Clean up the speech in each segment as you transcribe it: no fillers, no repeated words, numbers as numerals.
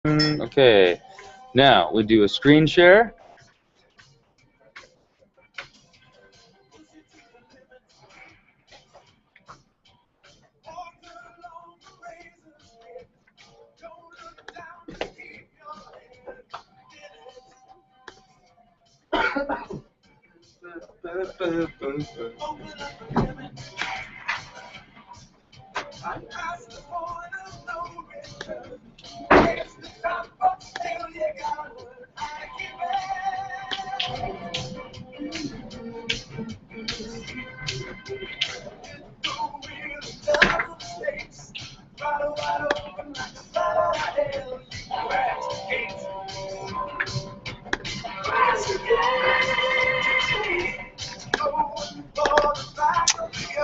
Okay, now we do a screen share.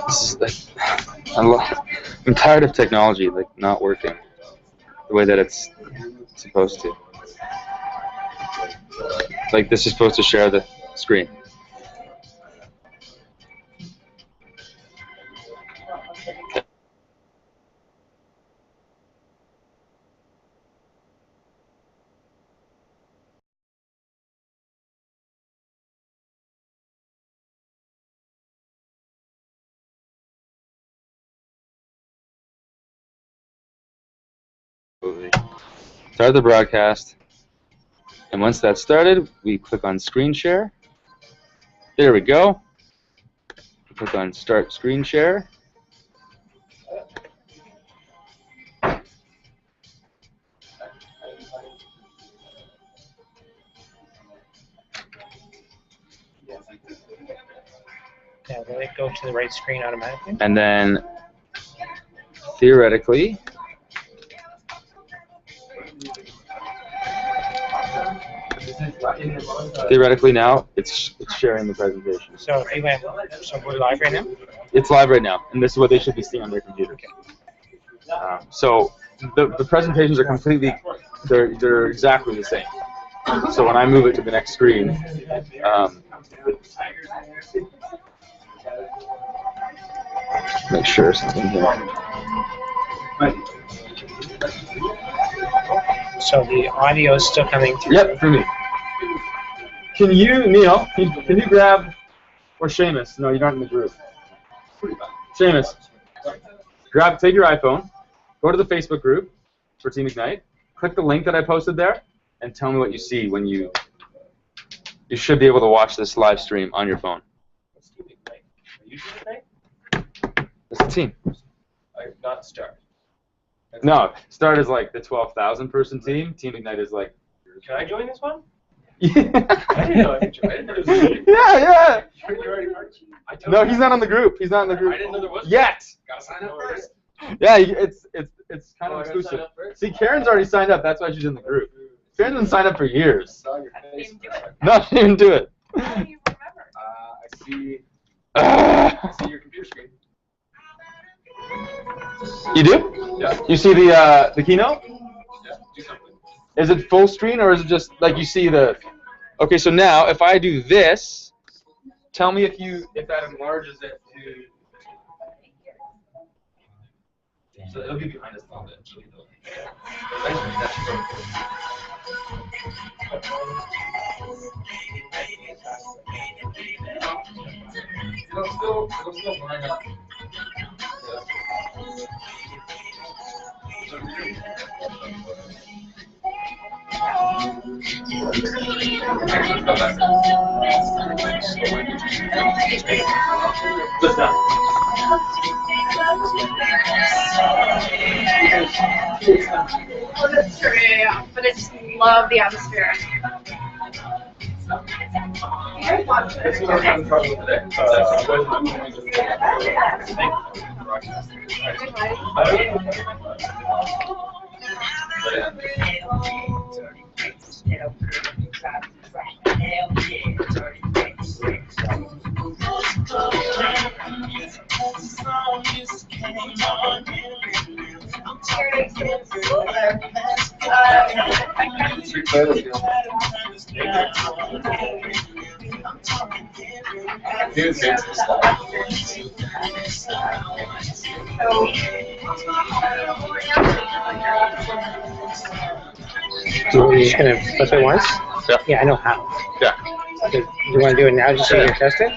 This is like, I'm tired of technology like not working the way that it's supposed to. Like this is supposed to share the screen. Start the broadcast, and once that's started, we click on screen share. There we go. Click on start screen share. Yeah, will it go to the right screen automatically? And then theoretically, now it's sharing the presentation. So if you went, so we're live right now? It's live right now, and this is what they should be seeing on their computer. Okay. So the presentations are completely, they're exactly the same. So when I move it to the next screen, make sure something here. So the audio is still coming through? Yep, for me. Can you, Neil, can you grab, or Seamus, no, you're not in the group. Seamus, take your iPhone, go to the Facebook group for Team Ignite, click the link that I posted there, and tell me what you see when you should be able to watch this live stream on your phone. What's Team Ignite? Are you Team Ignite? It's a team. Not Start. No, Start is like the 12,000 person team. Team Ignite is like. Can I join this one? Yeah. I didn't know I could join. I didn't know there was a meeting. Yeah. You're already part. No, he's not on the group. He's not in the group. I didn't know there was. Yet. Gotta sign up first. Yeah, it's kind of I gotta exclusive. sign up first? See, Karen's already signed up. That's why she's in the group. Karen's been signed up for years. I saw your face. No, she didn't do it. How do you remember? I see. Ah. I see your computer screen. You do? Yeah. You see the keynote? Yeah. Do something. Is it full screen or is it just like you see the? Okay, so now if I do this, tell me if that enlarges it to. So it'll be behind us a little bit. It'll still line up. Just now. Oh, that's true, yeah. But I just love the atmosphere. You guys watch Let's see it? what we're having trouble with today. You're just gonna flip it once? Yeah. Yeah, I know how. Yeah. Do you want to do it now just so you can test it?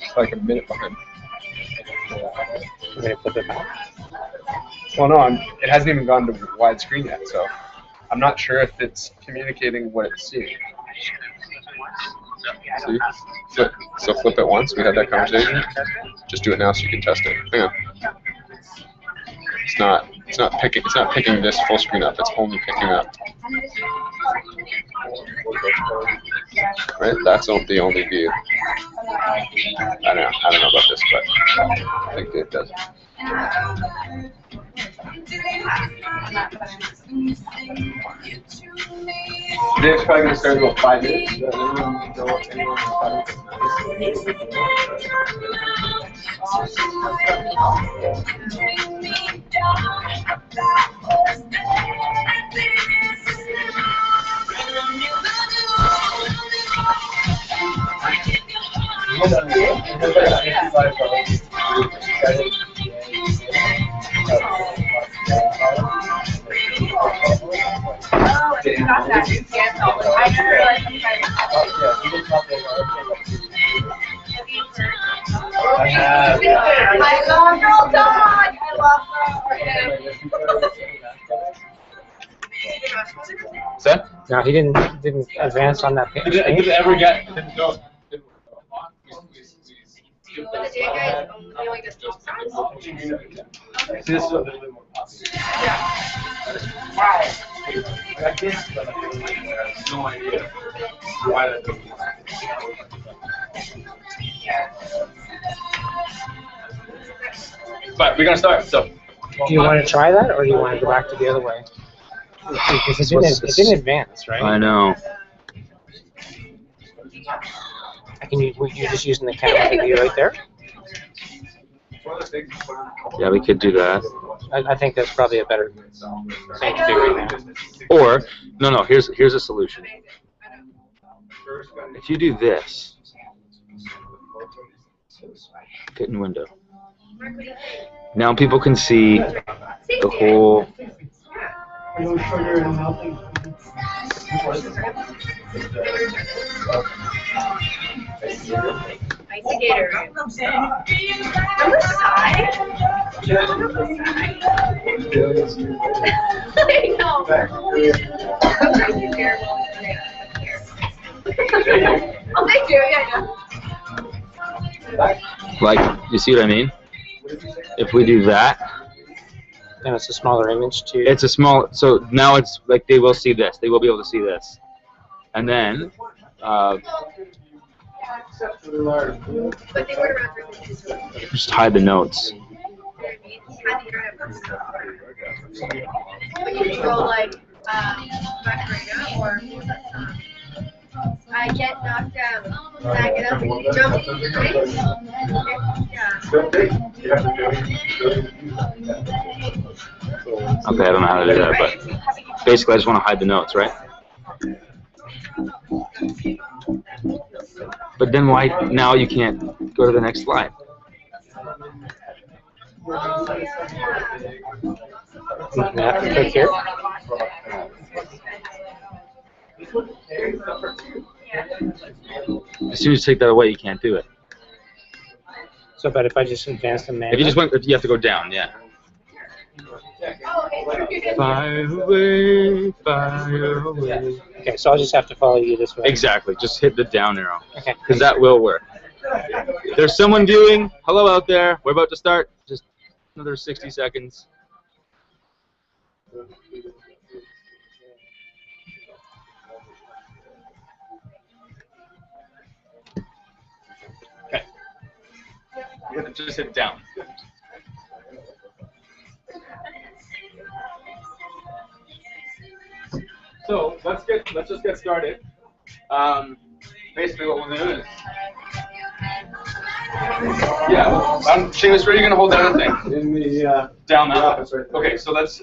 It's like a minute behind. I'm gonna flip it back. Well, no, it hasn't even gone to widescreen yet, so I'm not sure if it's communicating what it's seeing. See? So flip it once. We had that conversation. Just do it now so you can test it. Hang on. It's not picking this full screen up. It's only picking up. Right? That's the only view. I don't know about this, but I think it does. Dave's probably going to start in about 5 minutes. I love Girl Dog. I love Set? No, he didn't advance on that page. Did it ever get? Didn't go. The day guys only does top sides. See, this is a little bit more popular. I guess, but I have no idea why that doesn't work. But we're gonna start. So. Do you want to try that, or do you want to go back to the other way? Because it's in advance, right? I know. You're just using the camera view right there? Yeah, we could do that. I think that's probably a better thing to do right now. Or no. Here's a solution. If you do this, get in window. Now people can see the whole. Icy Gator. Number 5. I know. Oh, thank you. Yeah, I know. Like, you see what I mean? If we do that, And it's a smaller image too. it's a small. So now it's like they will see this. They will be able to see this, and then. But they were around Just hide the notes. when you control like Macarena or I get knocked out, back it up, jump, right? Okay, I don't know how to do that, but basically I just want to hide the notes, right? But then why now you can't go to the next slide? Click here. As soon as you take that away, you can't do it. So, but if I just advance the man. If you just went, you have to go down, yeah. Fire away, fire away. Okay, so I'll just have to follow you this way. Exactly, just hit the down arrow. Okay. Because that will work. If there's someone viewing, hello out there. We're about to start. Just another 60 seconds. Okay. You're gonna just hit down. So let's just get started. Basically, what we'll do is Yeah. Seamus, where are you gonna hold that other thing? In the Down that way. office right there. Okay, so let's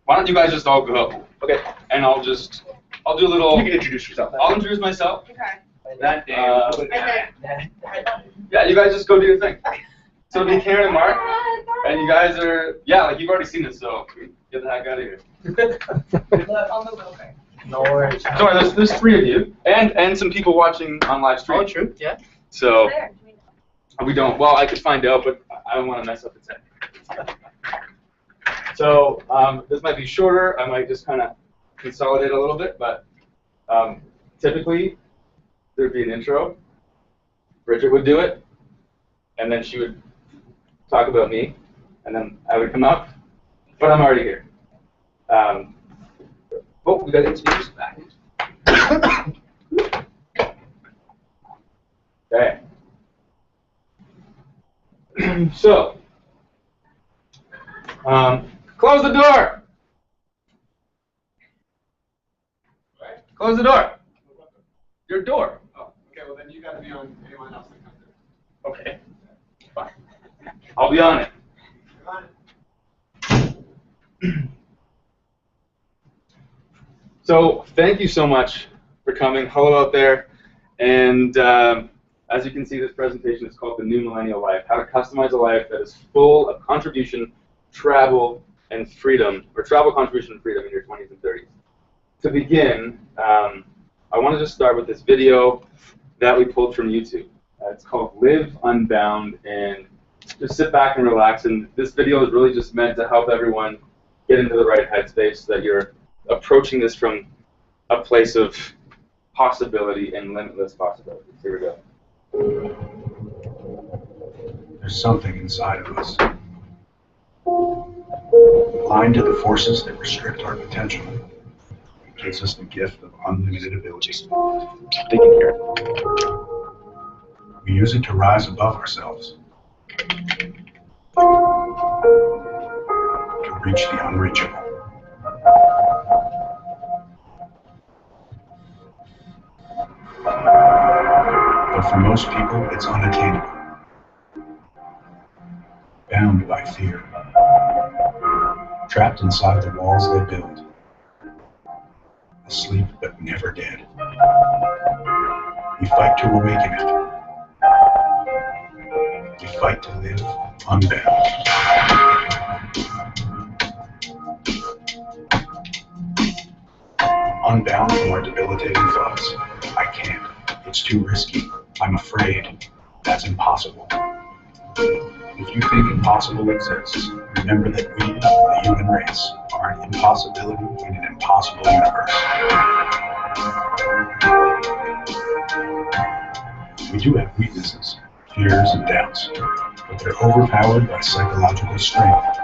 why don't you guys just all go? Okay. And I'll do a little. You can introduce yourself. I'll introduce myself. Okay. That day. Yeah, you guys just go do your thing. So it'll be Karen and Mark, and you guys are, yeah, like you've already seen this, so get the heck out of here. I'll move over. No worries. Sorry, there's 3 of you, and some people watching on live stream. Oh, true. Yeah. So There. we don't. Well, I could find out, but I don't want to mess up the tech. So this might be shorter. I might just kind of consolidate a little bit, but typically there'd be an intro. Bridget would do it, and then she would talk about me, and then I would come up, but I'm already here. Oh, we got speakers back. Okay. So, close the door. Close the door. Your door. Oh, okay, well then you got to be on anyone else that comes in. Okay. Fine. I'll be on it. So thank you so much for coming. Hello out there. And as you can see, this presentation is called The New Millennial Life, How to Customize a Life that is Full of Contribution, Travel, and Freedom, or Travel, Contribution, and Freedom in your 20s and 30s. To begin, I want to just start with this video that we pulled from YouTube. It's called Live Unbound, and just sit back and relax. And this video is really just meant to help everyone get into the right headspace so that you're approaching this from a place of possibility and limitless possibilities. Here we go. There's something inside of us, blind to the forces that restrict our potential. It gives us the gift of unlimited ability. Keep digging here. We use it to rise above ourselves, to reach the unreachable. But for most people, it's unattainable, bound by fear, trapped inside the walls they build, asleep but never dead. We fight to awaken it. We fight to live unbound. Unbound from our debilitating thoughts. I can't. It's too risky. I'm afraid. That's impossible. If you think impossible exists, remember that we, the human race, are an impossibility in an impossible universe. We do have weaknesses, fears, and doubts, but they're overpowered by psychological strength,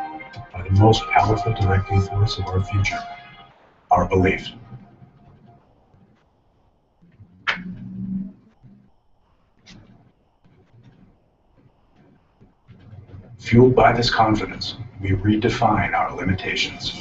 by the most powerful directing force of our future, our belief. Fueled by this confidence, we redefine our limitations.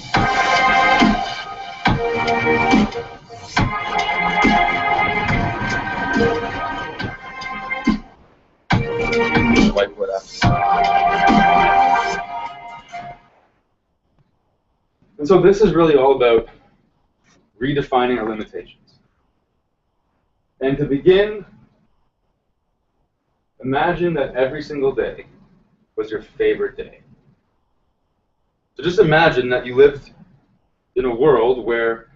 And so this is really all about redefining our limitations. And to begin, imagine that every single day was your favorite day. So just imagine that you lived in a world where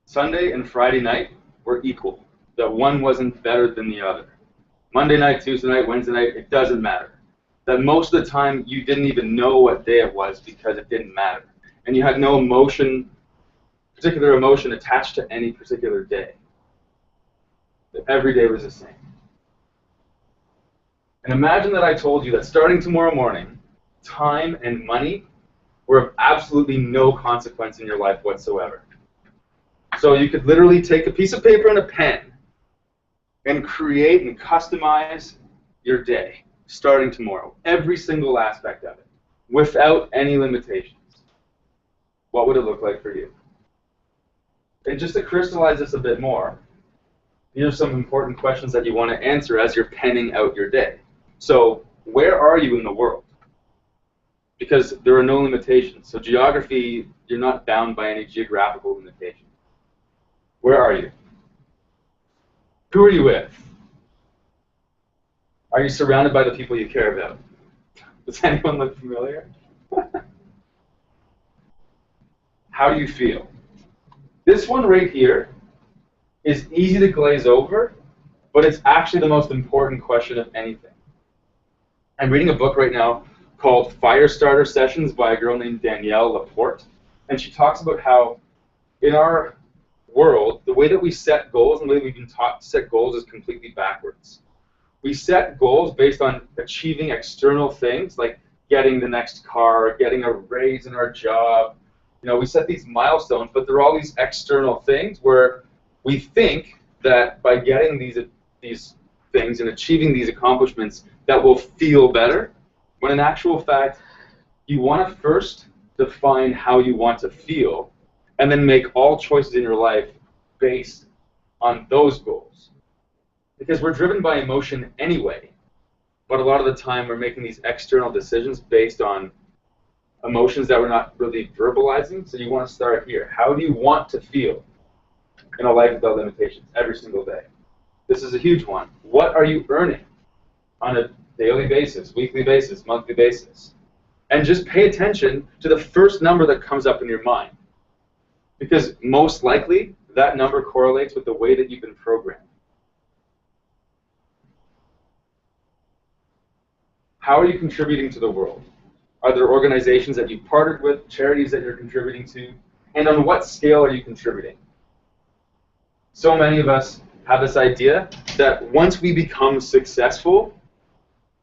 Sunday and Friday night were equal, that one wasn't better than the other. Monday night, Tuesday night, Wednesday night, it doesn't matter. That most of the time you didn't even know what day it was because it didn't matter. And you had no emotion, particular emotion attached to any particular day. That every day was the same. And imagine that I told you that starting tomorrow morning, time and money were of absolutely no consequence in your life whatsoever. So you could literally take a piece of paper and a pen and create and customize your day starting tomorrow, every single aspect of it, without any limitations. What would it look like for you? And just to crystallize this a bit more, these are some important questions that you want to answer as you're penning out your day. So, where are you in the world? Because there are no limitations. So geography, you're not bound by any geographical limitation. Where are you? Who are you with? Are you surrounded by the people you care about? Does anyone look familiar? How do you feel? This one right here is easy to glaze over, but it's actually the most important question of anything. I'm reading a book right now called Firestarter Sessions by a girl named Danielle Laporte, and she talks about how in our world, the way that we set goals and the way we've been taught to set goals is completely backwards. We set goals based on achieving external things like getting the next car, getting a raise in our job. We set these milestones, but they're all these external things where we think that by getting these things and achieving these accomplishments that we'll feel better, when in actual fact, you want to first define how you want to feel and then make all choices in your life based on those goals. Because we're driven by emotion anyway, but a lot of the time we're making these external decisions based on emotions that we're not really verbalizing. So you want to start here. How do you want to feel in a life without limitations every single day? This is a huge one. What are you earning on a daily basis, weekly basis, monthly basis? And just pay attention to the first number that comes up in your mind. Because most likely, that number correlates with the way that you've been programmed. How are you contributing to the world? Are there organizations that you've partnered with, charities that you're contributing to? And on what scale are you contributing? So many of us have this idea that once we become successful,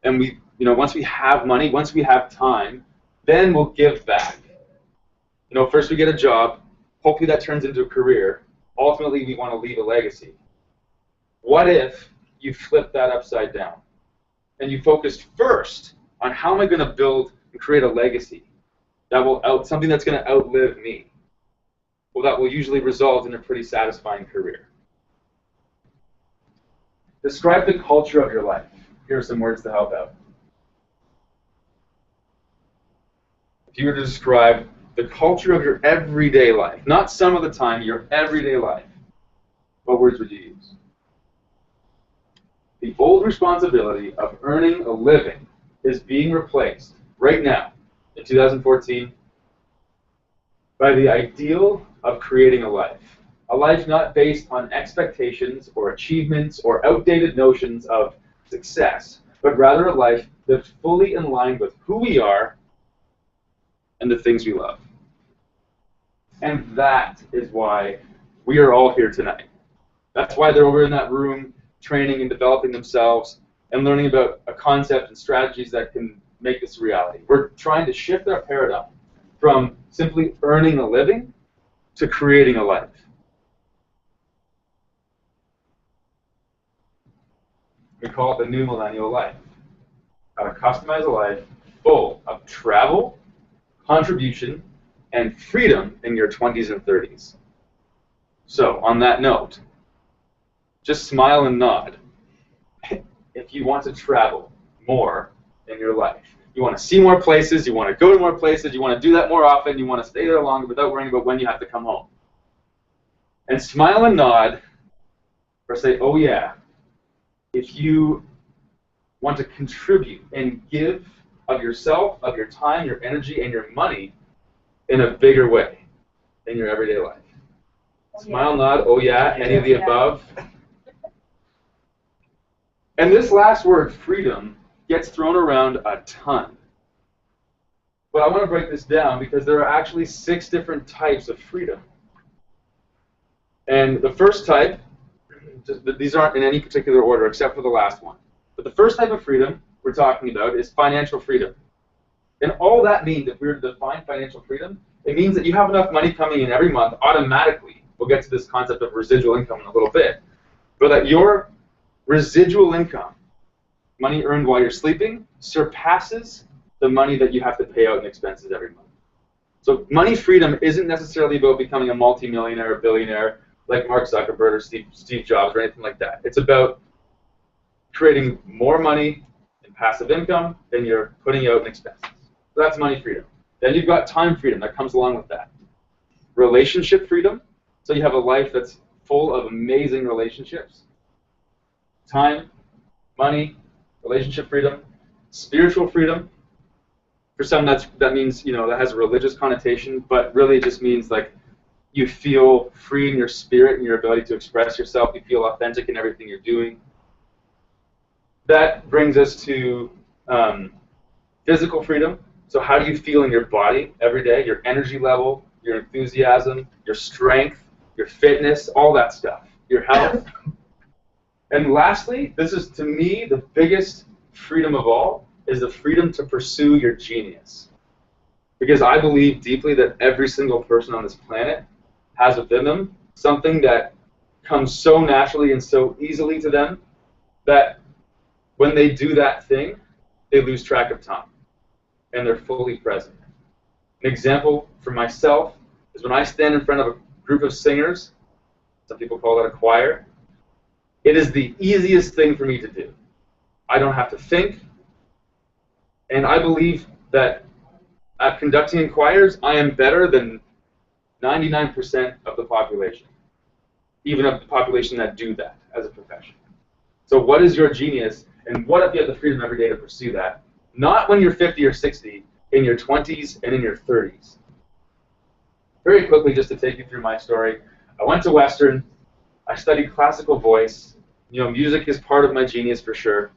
and once we have money, once we have time, then we'll give back. First we get a job, hopefully that turns into a career. Ultimately, we want to leave a legacy. What if you flip that upside down and you focused first on how am I going to build and create a legacy that will something that's going to outlive me? Well, that will usually result in a pretty satisfying career. Describe the culture of your life. Here are some words to help out. If you were to describe the culture of your everyday life, not some of the time, your everyday life, what words would you use? The old responsibility of earning a living is being replaced right now, in 2014, by the ideal of creating a life. A life not based on expectations or achievements or outdated notions of success, but rather a life that's fully in line with who we are and the things we love. And that is why we are all here tonight. That's why they're over in that room training and developing themselves and learning about a concept and strategies that can make this a reality. We're trying to shift our paradigm from simply earning a living to creating a life. We call it the new millennial life. How to customize a life full of travel, contribution, and freedom in your 20s and 30s. So, on that note, just smile and nod if you want to travel more in your life. You want to see more places, you want to go to more places, you want to do that more often, you want to stay there longer without worrying about when you have to come home. And smile and nod, or say, oh yeah, if you want to contribute and give of yourself, of your time, your energy, and your money in a bigger way in your everyday life. Oh, smile, yeah. Nod, oh yeah, any of the above. And this last word, freedom, gets thrown around a ton. But I want to break this down because there are actually 6 different types of freedom. And the first type, these aren't in any particular order except for the last one. But the first type of freedom we're talking about is financial freedom. And all that means, if we were to define financial freedom, it means that you have enough money coming in every month automatically. We'll get to this concept of residual income in a little bit. But that your residual income, money earned while you're sleeping, surpasses the money that you have to pay out in expenses every month. So money freedom isn't necessarily about becoming a multimillionaire or billionaire like Mark Zuckerberg or Steve Jobs or anything like that. It's about creating more money in passive income than you're putting out in expenses. So that's money freedom. Then you've got time freedom that comes along with that. Relationship freedom, so you have a life that's full of amazing relationships. Time, money, relationship freedom. Spiritual freedom, for some that means, that has a religious connotation, but really it just means like you feel free in your spirit and your ability to express yourself. You feel authentic in everything you're doing. That brings us to physical freedom. So how do you feel in your body every day? Your energy level, your enthusiasm, your strength, your fitness, all that stuff, your health. And lastly, this is to me the biggest freedom of all, is the freedom to pursue your genius. Because I believe deeply that every single person on this planet has within them something that comes so naturally and so easily to them that when they do that thing, they lose track of time and they're fully present. An example for myself is when I stand in front of a group of singers, some people call that a choir, it is the easiest thing for me to do. I don't have to think, and I believe that at conducting in choirs, I am better than 99% of the population, even of the population that do that as a profession. So what is your genius, and what if you have the freedom every day to pursue that? Not when you're 50 or 60, in your 20s and in your 30s. Very quickly, just to take you through my story, I went to Western, I studied classical voice. Music is part of my genius for sure.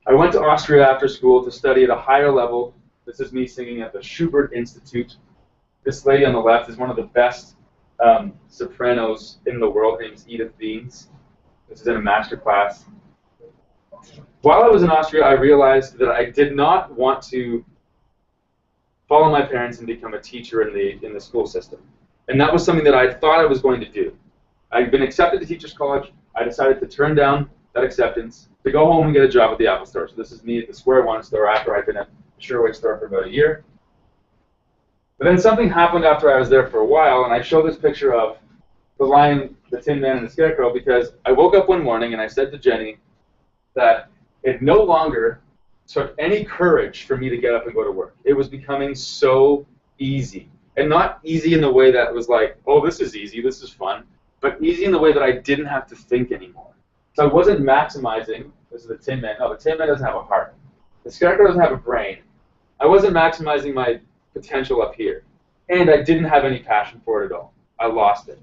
I went to Austria after school to study at a higher level. This is me singing at the Schubert Institute. This lady on the left is one of the best sopranos in the world. Her name is Edith Wiens. This is in a master class. While I was in Austria, I realized that I did not want to follow my parents and become a teacher in the school system. And that was something that I thought I was going to do. I'd been accepted to Teachers College. I decided to turn down that acceptance to go home and get a job at the Apple Store. So this is me at the Square One store after I'd been at the Sherway store for about a year. But then something happened after I was there for a while, and I show this picture of the Lion, the Tin Man, and the Scarecrow because I woke up one morning and I said to Jenny that it no longer took any courage for me to get up and go to work. It was becoming so easy. And not easy in the way that was like, oh, this is easy, this is fun, but easy in the way that I didn't have to think anymore. So I wasn't maximizing, this is the Tin Man, no, the Tin Man doesn't have a heart. The Scarecrow doesn't have a brain. I wasn't maximizing my potential up here. And I didn't have any passion for it at all. I lost it.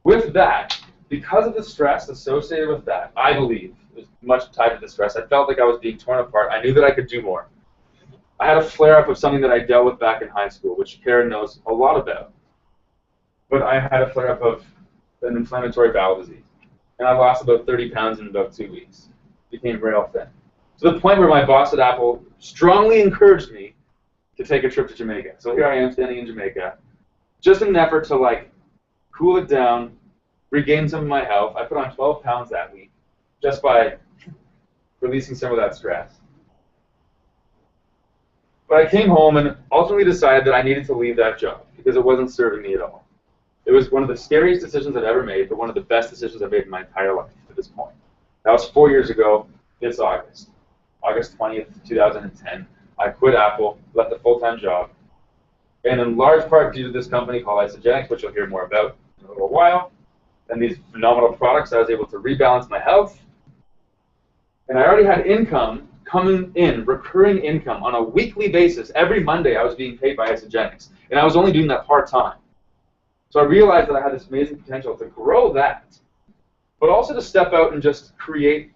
With that, because of the stress associated with that, I believe, it was much tied to the stress, I felt like I was being torn apart. I knew that I could do more. I had a flare-up of something that I dealt with back in high school, which Karen knows a lot about. But I had a flare-up of an inflammatory bowel disease. And I lost about 30 pounds in about 2 weeks. Became rail thin. To the point where my boss at Apple strongly encouraged me to take a trip to Jamaica. So here I am standing in Jamaica, just in an effort to cool it down, regain some of my health. I put on 12 pounds that week just by releasing some of that stress. But I came home and ultimately decided that I needed to leave that job because it wasn't serving me at all. It was one of the scariest decisions I've ever made, but one of the best decisions I've made in my entire life to this point. That was 4 years ago this August. August 20th, 2010. I quit Apple, left a full-time job, and in large part due to this company called Isogenics, which you'll hear more about in a little while, and these phenomenal products, I was able to rebalance my health, and I already had income coming in, recurring income on a weekly basis. Every Monday I was being paid by Isogenics, and I was only doing that part-time. So I realized that I had this amazing potential to grow that, but also to step out and just create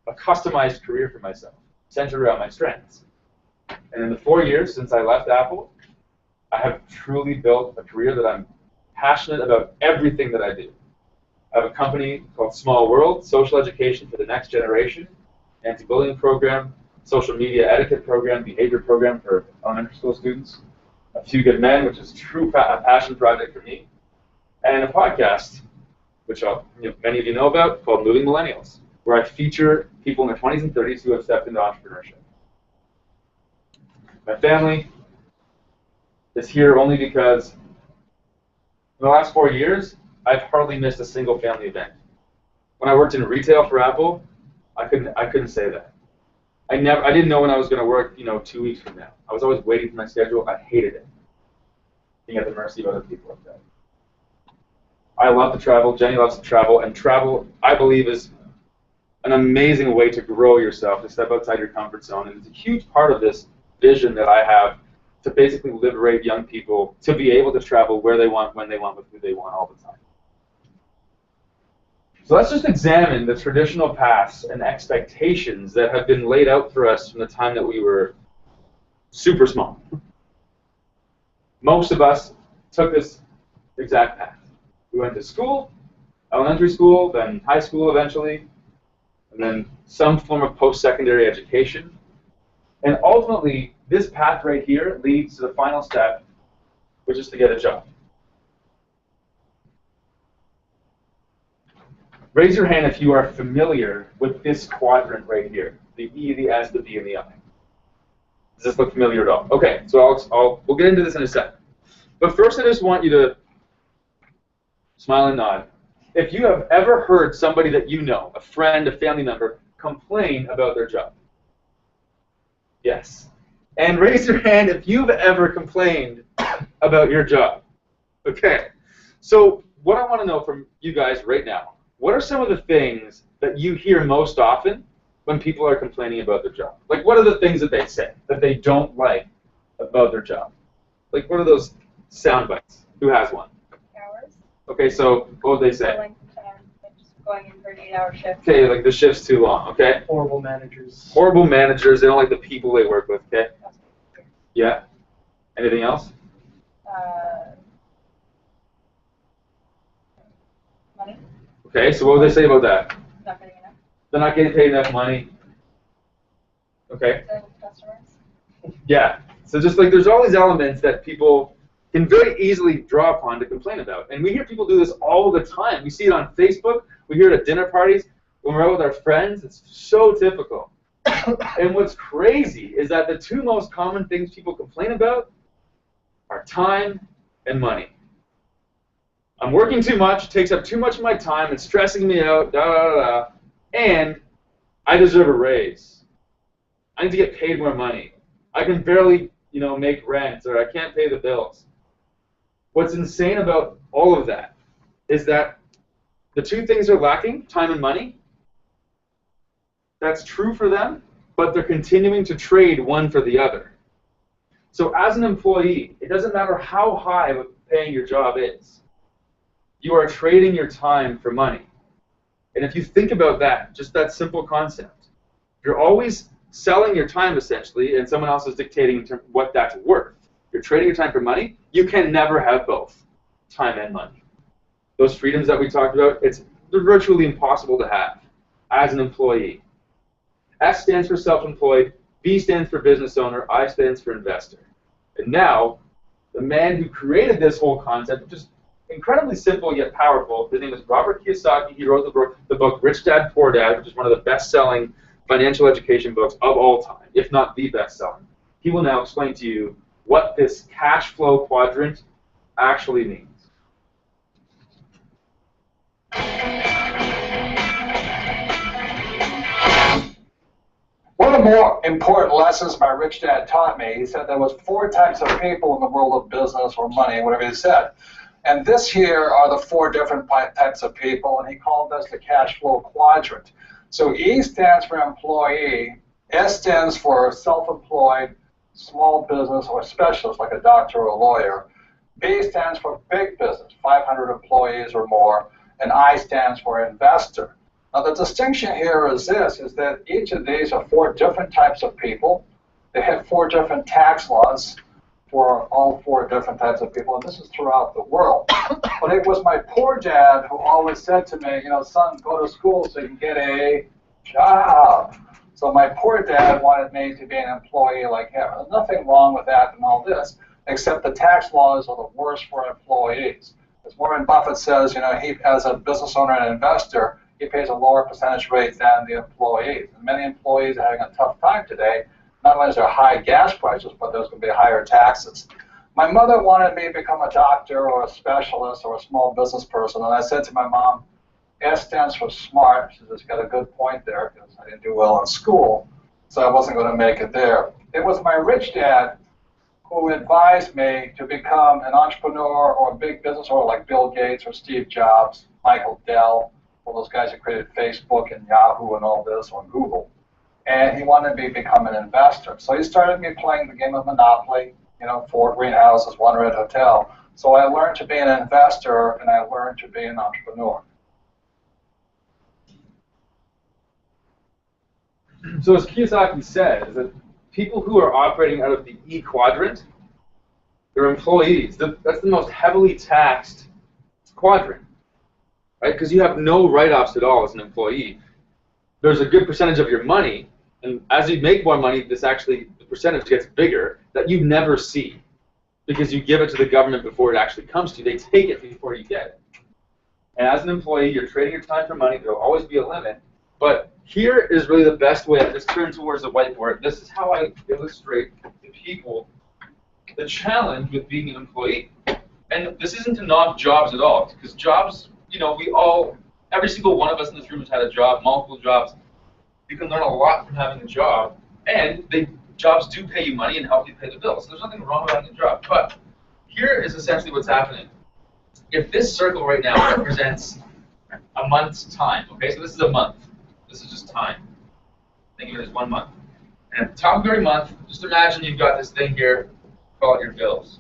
a customized career for myself, centered around my strengths. And in the 4 years since I left Apple, I have truly built a career that I'm passionate about everything that I do. I have a company called Small World, social education for the next generation, anti-bullying program, social media etiquette program, behavior program for elementary school students, A Few Good Men, which is a passion project for me, and a podcast, which many of you know about, called Moving Millennials, where I feature people in their 20s and 30s who have stepped into entrepreneurship. My family, is here only because in the last 4 years, I've hardly missed a single family event. When I worked in retail for Apple, I couldn't say that. I didn't know when I was going to work, 2 weeks from now. I was always waiting for my schedule. I hated it, being at the mercy of other people like that. I love to travel. Jenny loves to travel, and travel, I believe, is an amazing way to grow yourself, to step outside your comfort zone, and it's a huge part of this vision that I have to basically liberate young people to be able to travel where they want, when they want, with who they want all the time. So let's just examine the traditional paths and expectations that have been laid out for us from the time that we were super small. Most of us took this exact path. We went to school, elementary school, then high school eventually, and then some form of post-secondary education. And ultimately, this path right here leads to the final step, which is to get a job. Raise your hand if you are familiar with this quadrant right here, the E, the S, the B, and the I. Does this look familiar at all? Okay, so we'll get into this in a second. But first, I just want you to smile and nod. If you have ever heard somebody that you know, a friend, a family member, complain about their job. Yes. And raise your hand if you've ever complained about your job. Okay. So what I want to know from you guys right now, what are some of the things that you hear most often when people are complaining about their job? Like, what are the things that they say that they don't like about their job? Like, what are those sound bites? Who has one? Hours. Okay, so what would they say? Length of time, like just going in for an 8-hour shift. Okay, like the shift's too long, okay? Horrible managers. Horrible managers, they don't like the people they work with, okay? Yeah? Anything else? Money. Okay, so what would they say about that? Not getting enough. They're not getting paid enough money. Okay? Dealing with customers. Yeah. So just like there's all these elements that people can very easily draw upon to complain about. And we hear people do this all the time. We see it on Facebook. We hear it at dinner parties. When we're out with our friends, it's so typical. And what's crazy is that the two most common things people complain about are time and money. I'm working too much, it takes up too much of my time, it's stressing me out, and I deserve a raise. I need to get paid more money. I can barely, make rent, or I can't pay the bills. What's insane about all of that is that the two things are lacking, time and money. That's true for them, but they're continuing to trade one for the other. So as an employee, it doesn't matter how high paying your job is. You are trading your time for money. And if you think about that, just that simple concept, you're always selling your time essentially, and someone else is dictating what that's worth. You're trading your time for money. You can never have both, time and money. Those freedoms that we talked about, they're virtually impossible to have as an employee. S stands for self-employed, B stands for business owner, I stands for investor. And now, the man who created this whole concept, which is incredibly simple yet powerful, his name is Robert Kiyosaki. He wrote the book Rich Dad, Poor Dad, which is one of the best-selling financial education books of all time, if not the best-selling. He will now explain to you what this cash flow quadrant actually means. One of the more important lessons my rich dad taught me, he said there was 4 types of people in the world of business or money, whatever he said. And this here are the 4 different types of people, and he called this the cash flow quadrant. So E stands for employee, S stands for self-employed, small business or specialist like a doctor or a lawyer. B stands for big business, 500 employees or more, and I stands for investor. Now the distinction here is this, is that each of these are 4 different types of people. They have 4 different tax laws for all 4 different types of people, and this is throughout the world. But it was my poor dad who always said to me, son, go to school so you can get a job. So my poor dad wanted me to be an employee like him. There's nothing wrong with that and all this, except the tax laws are the worst for employees. As Warren Buffett says, he, as a business owner and investor, he pays a lower percentage rate than the employees. And many employees are having a tough time today. Not only is there high gas prices, but there's going to be higher taxes. My mother wanted me to become a doctor or a specialist or a small business person, and I said to my mom, S stands for smart. She said, "It's got a good point there," because I didn't do well in school, so I wasn't going to make it there. It was my rich dad who advised me to become an entrepreneur or a big business owner like Bill Gates or Steve Jobs, Michael Dell, all those guys who created Facebook and Yahoo and all this, or Google. And he wanted me to become an investor. So he started me playing the game of Monopoly, 4 greenhouses, 1 red hotel. So I learned to be an investor, and I learned to be an entrepreneur. So as Kiyosaki says, that people who are operating out of the E quadrant, they're employees. That's the most heavily taxed quadrant, right? Because you have no write-offs at all as an employee. There's a good percentage of your money, and as you make more money, the percentage gets bigger that you never see because you give it to the government before it actually comes to you. They take it before you get it. And as an employee, you're trading your time for money. There will always be a limit. But here is really the best way. Let's turn towards the whiteboard. This is how I illustrate to people the challenge with being an employee. And this isn't to knock jobs at all, because jobs, every single one of us in this room has had a job, multiple jobs. You can learn a lot from having a job, and jobs do pay you money and help you pay the bills. So there's nothing wrong with having a job. But here is essentially what's happening. If this circle right now represents a month's time, okay, so this is a month. This is just time. Think of it as 1 month. And at the top of every month, just imagine you've got this thing here, call it your bills.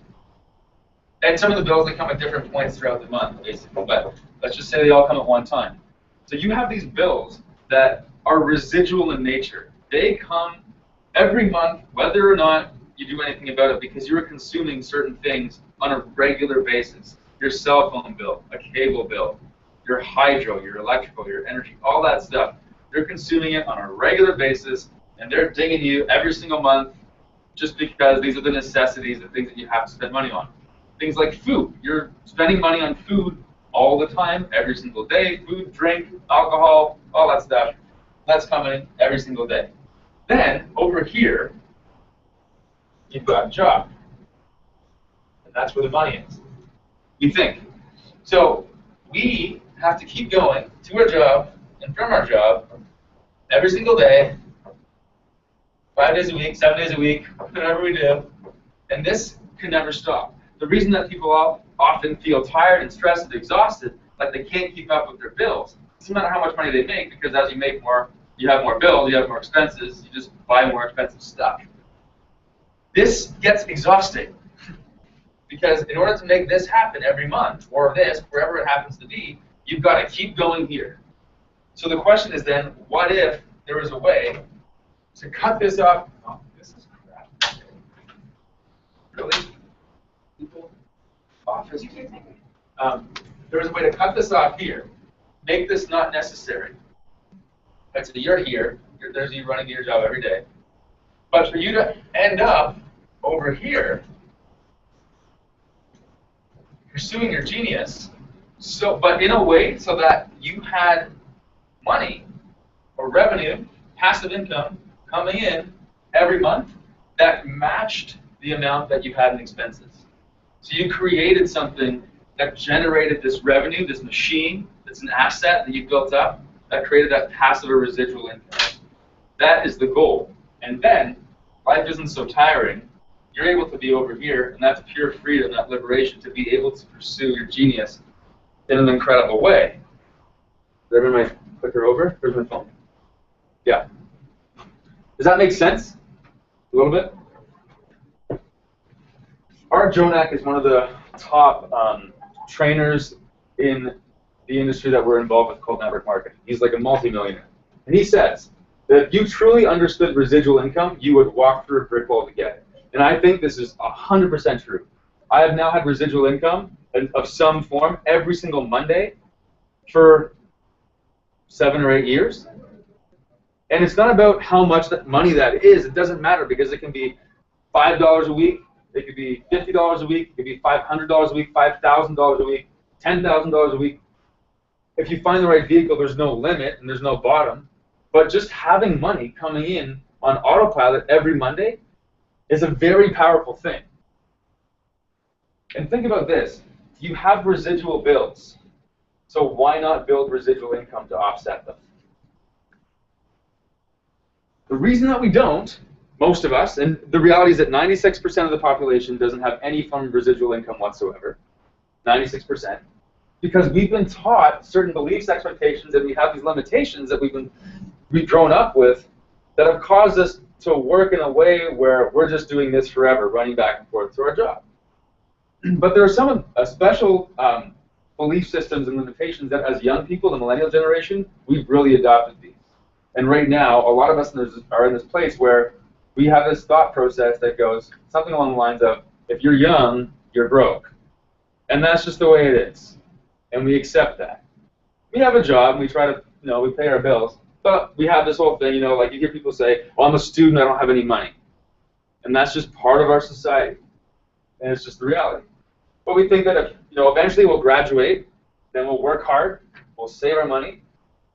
And some of the bills, they come at different points throughout the month, basically. But let's just say they all come at one time. So you have these bills that are residual in nature. They come every month, whether or not you do anything about it, because you're consuming certain things on a regular basis. Your cell phone bill, a cable bill, your hydro, your electrical, your energy, all that stuff. You're consuming it on a regular basis, and they're dinging you every single month just because these are the necessities, the things that you have to spend money on. Things like food. You're spending money on food all the time, every single day. Food, drink, alcohol, all that stuff. That's coming every single day. Then, over here, you've got a job. And that's where the money is. You think. So, we have to keep going to our job and from our job every single day, 5 days a week, 7 days a week, whatever we do. And this can never stop. The reason that people often feel tired and stressed and exhausted, like they can't keep up with their bills, doesn't matter how much money they make, because as you make more, you have more bills, you have more expenses, you just buy more expensive stuff. This gets exhausting, because in order to make this happen every month, or this, wherever it happens to be, you've got to keep going here. So the question is then, what if there was a way to cut this off? Oh, this is crap. Really? People? Office? There was a way to cut this off here, make this not necessary. Right, so you're here, there's you running your job every day. But for you to end up over here, pursuing your genius, but in a way so that you had money or revenue, passive income, coming in every month that matched the amount that you had in expenses. So you created something that generated this revenue, this machine, that's an asset that you built up, that created that passive or residual income. That is the goal. And then, life isn't so tiring. You're able to be over here, and that's pure freedom, that liberation, to be able to pursue your genius in an incredible way. Did I bring my clicker over? Where's my phone? Yeah. Does that make sense? A little bit? Art Jonak is one of the top trainers in the industry that we're involved with called network marketing. He's like a multi-millionaire. And he says that if you truly understood residual income, you would walk through a brick wall to get it. And I think this is 100% true. I have now had residual income of some form every single Monday for 7 or 8 years. And it's not about how much money that is. It doesn't matter, because it can be $5 a week, it could be $50 a week, it could be $500 a week, $5,000 a week, $10,000 a week. If you find the right vehicle, there's no limit and there's no bottom. But just having money coming in on autopilot every Monday is a very powerful thing. And think about this. You have residual bills. So why not build residual income to offset them? The reason that we don't, most of us, and the reality is that 96% of the population doesn't have any form of residual income whatsoever, 96%, because we've been taught certain beliefs, expectations, and we have these limitations that we've grown up with that have caused us to work in a way where we're just doing this forever, running back and forth to our job. But there are some special belief systems and limitations that as young people, the millennial generation, we've really adopted these. And right now, a lot of us are in this place where we have this thought process that goes something along the lines of, if you're young, you're broke. And that's just the way it is. And we accept that. We have a job, and we try to, we pay our bills, but we have this whole thing, like you hear people say, well, I'm a student, I don't have any money. And that's just part of our society. And it's just the reality. But we think that if, eventually we'll graduate, then we'll work hard, we'll save our money,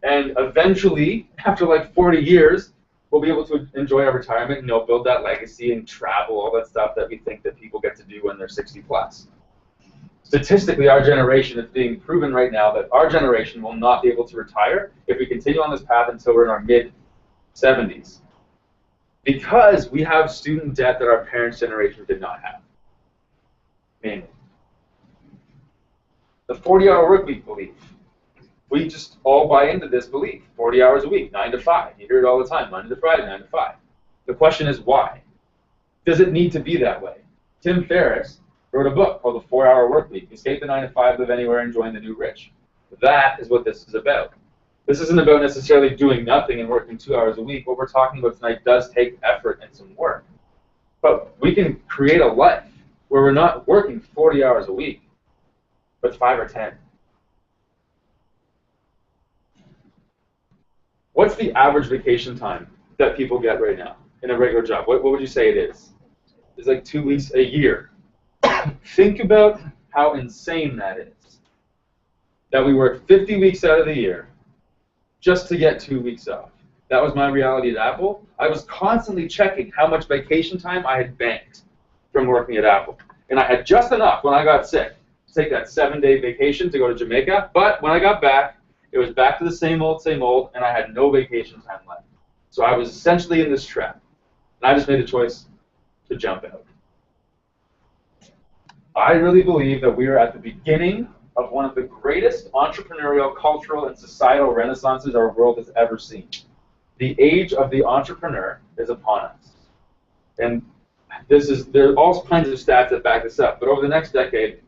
and eventually, after like 40 years, we'll be able to enjoy our retirement and build that legacy and travel, all that stuff that we think that people get to do when they're 60 plus. Statistically, our generation, it's being proven right now that our generation will not be able to retire if we continue on this path until we're in our mid-70s. Because we have student debt that our parents' generation did not have. Mainly. The 40-hour work week belief. We just all buy into this belief. 40 hours a week, 9 to 5. You hear it all the time, Monday to Friday, 9 to 5. The question is why? Does it need to be that way? Tim Ferriss wrote a book called The 4-Hour Work Week. Escape the 9 to 5, live anywhere, and join the new rich. That is what this is about. This isn't about necessarily doing nothing and working 2 hours a week. What we're talking about tonight does take effort and some work. But we can create a life where we're not working 40 hours a week, but 5 or 10. What's the average vacation time that people get right now in a regular job? What would you say it is? It's like 2 weeks a year. Think about how insane that is. That we work 50 weeks out of the year just to get 2 weeks off. That was my reality at Apple. I was constantly checking how much vacation time I had banked from working at Apple. And I had just enough when I got sick to take that 7-day vacation to go to Jamaica. But when I got back, it was back to the same old, and I had no vacation time left. So I was essentially in this trap. And I just made a choice to jump out. I really believe that we are at the beginning of one of the greatest entrepreneurial, cultural, and societal renaissances our world has ever seen. The age of the entrepreneur is upon us. And there are all kinds of stats that back this up. But over the next decade,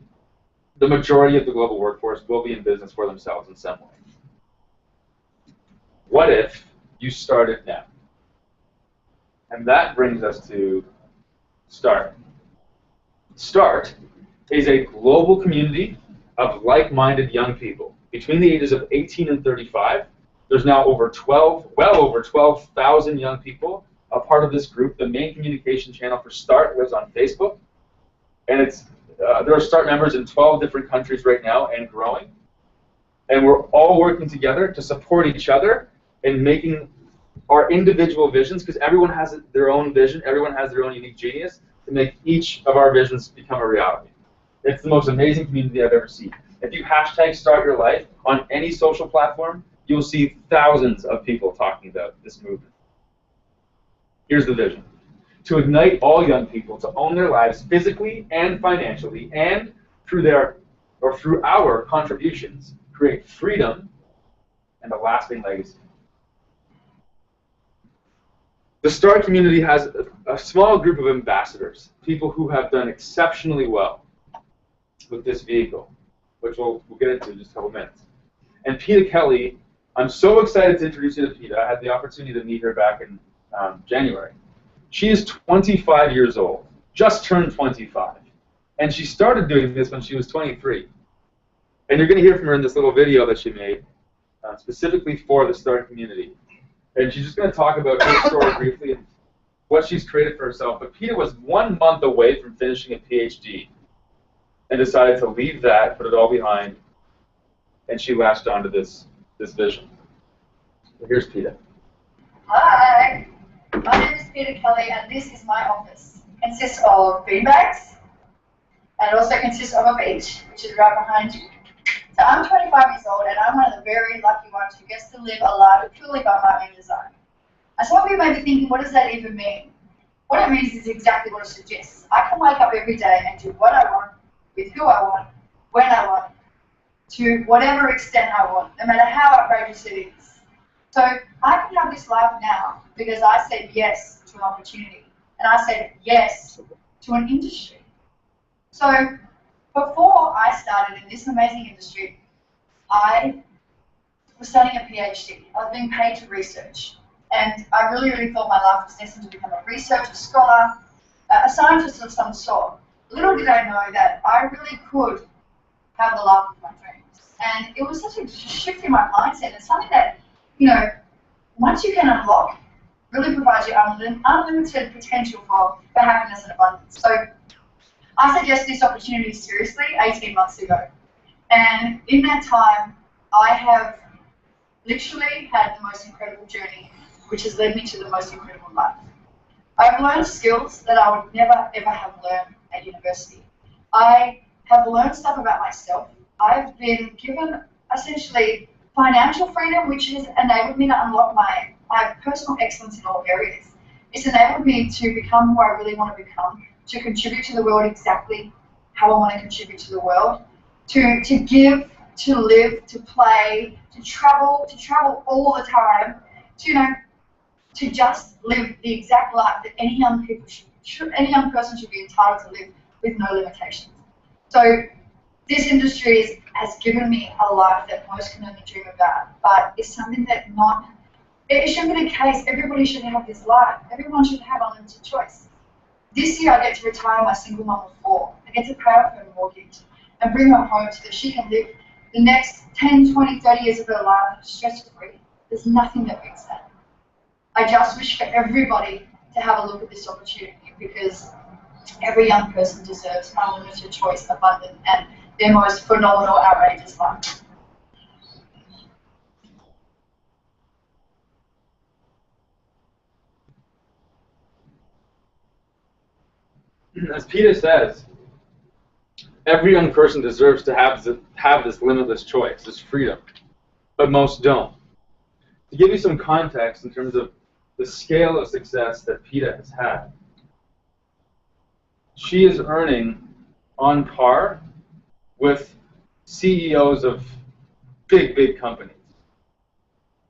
the majority of the global workforce will be in business for themselves in some way. What if you started now? And that brings us to START. START is a global community of like-minded young people. Between the ages of 18 and 35, there's now well over 12,000 young people a part of this group. The main communication channel for START lives on Facebook. And there are START members in 12 different countries right now and growing. And we're all working together to support each other in making our individual visions, because everyone has their own vision, everyone has their own unique genius, to make each of our visions become a reality. It's the most amazing community I've ever seen. If you hashtag Start Your Life on any social platform, you'll see thousands of people talking about this movement. Here's the vision. To ignite all young people to own their lives physically and financially, and through our contributions, create freedom and a lasting legacy. The START community has a small group of ambassadors, people who have done exceptionally well with this vehicle, which we'll get into in just a couple minutes. And Peta Kelly, I'm so excited to introduce you to Peta. I had the opportunity to meet her back in January. She is 25 years old, just turned 25. And she started doing this when she was 23. And you're going to hear from her in this little video that she made, specifically for the START community. And she's just going to talk about her story briefly and what she's created for herself. But Peta was 1 month away from finishing a PhD and decided to leave that, put it all behind, and she latched onto this vision. So here's Peta. Hi, my name is Peta Kelly, and this is my office. It consists of beanbags And it also consists of a beach, which is right behind you. So I'm 25 years old, and I'm one of the very lucky ones who gets to live a life purely by my own design. And some of you may be thinking, what does that even mean? What it means is exactly what it suggests. I can wake up every day and do what I want, with who I want, when I want, to whatever extent I want, no matter how outrageous it is. So I can have this life now because I said yes to an opportunity, and I said yes to an industry. So before I started in this amazing industry, I was studying a PhD. I was being paid to research. And I really thought my life was destined to become a researcher, scholar, a scientist of some sort. Little did I know that I really could have the life of my dreams. And it was such a shift in my mindset. It's something that, you know, once you can unlock, really provides you unlimited potential for happiness and abundance. So I said yes to this opportunity seriously 18 months ago. And in that time, I have literally had the most incredible journey, which has led me to the most incredible life. I've learned skills that I would never ever have learned at university. I have learned stuff about myself. I've been given essentially financial freedom, which has enabled me to unlock my personal excellence in all areas. It's enabled me to become who I really want to become, to contribute to the world exactly how I want to contribute to the world, to give, to live, to play, to travel all the time, to just live the exact life that any young person should be entitled to live with no limitations. So this industry has given me a life that most can only dream about, but it's something that it shouldn't be the case. Everybody should have this life. Everyone should have unlimited choice. This year I get to retire my single mum of 4. I get to pay off her mortgage and bring her home so that she can live the next 10, 20, 30 years of her life stress-free. There's nothing that beats that. I just wish for everybody to have a look at this opportunity because every young person deserves unlimited choice, abundant, and their most phenomenal, outrageous life. As Peter says, every young person deserves to have this limitless choice, this freedom, but most don't. To give you some context in terms of the scale of success that Peta has had, she is earning on par with CEOs of big companies.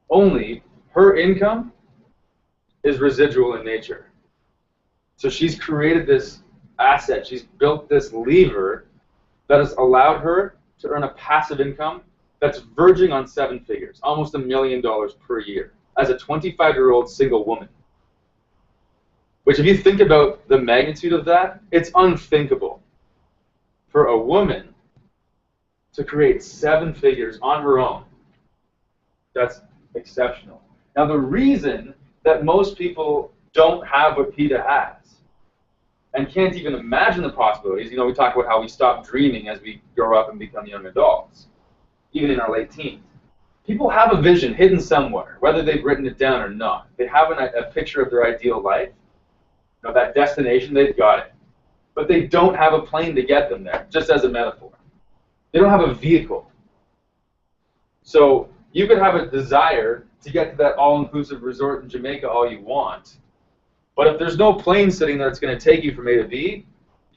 Only her income is residual in nature. So she's created this asset, she's built this lever that has allowed her to earn a passive income that's verging on 7 figures, almost $1 million per year, as a 25-year-old single woman. Which, if you think about the magnitude of that, it's unthinkable for a woman to create 7 figures on her own. That's exceptional. Now, the reason that most people don't have what Peta has and can't even imagine the possibilities, you know, we talk about how we stop dreaming as we grow up and become young adults, even in our late teens. People have a vision hidden somewhere, whether they've written it down or not. They have a picture of their ideal life, you know, that destination, they've got it. But they don't have a plane to get them there, just as a metaphor. They don't have a vehicle. So you could have a desire to get to that all-inclusive resort in Jamaica all you want, but if there's no plane sitting there that's going to take you from A to B,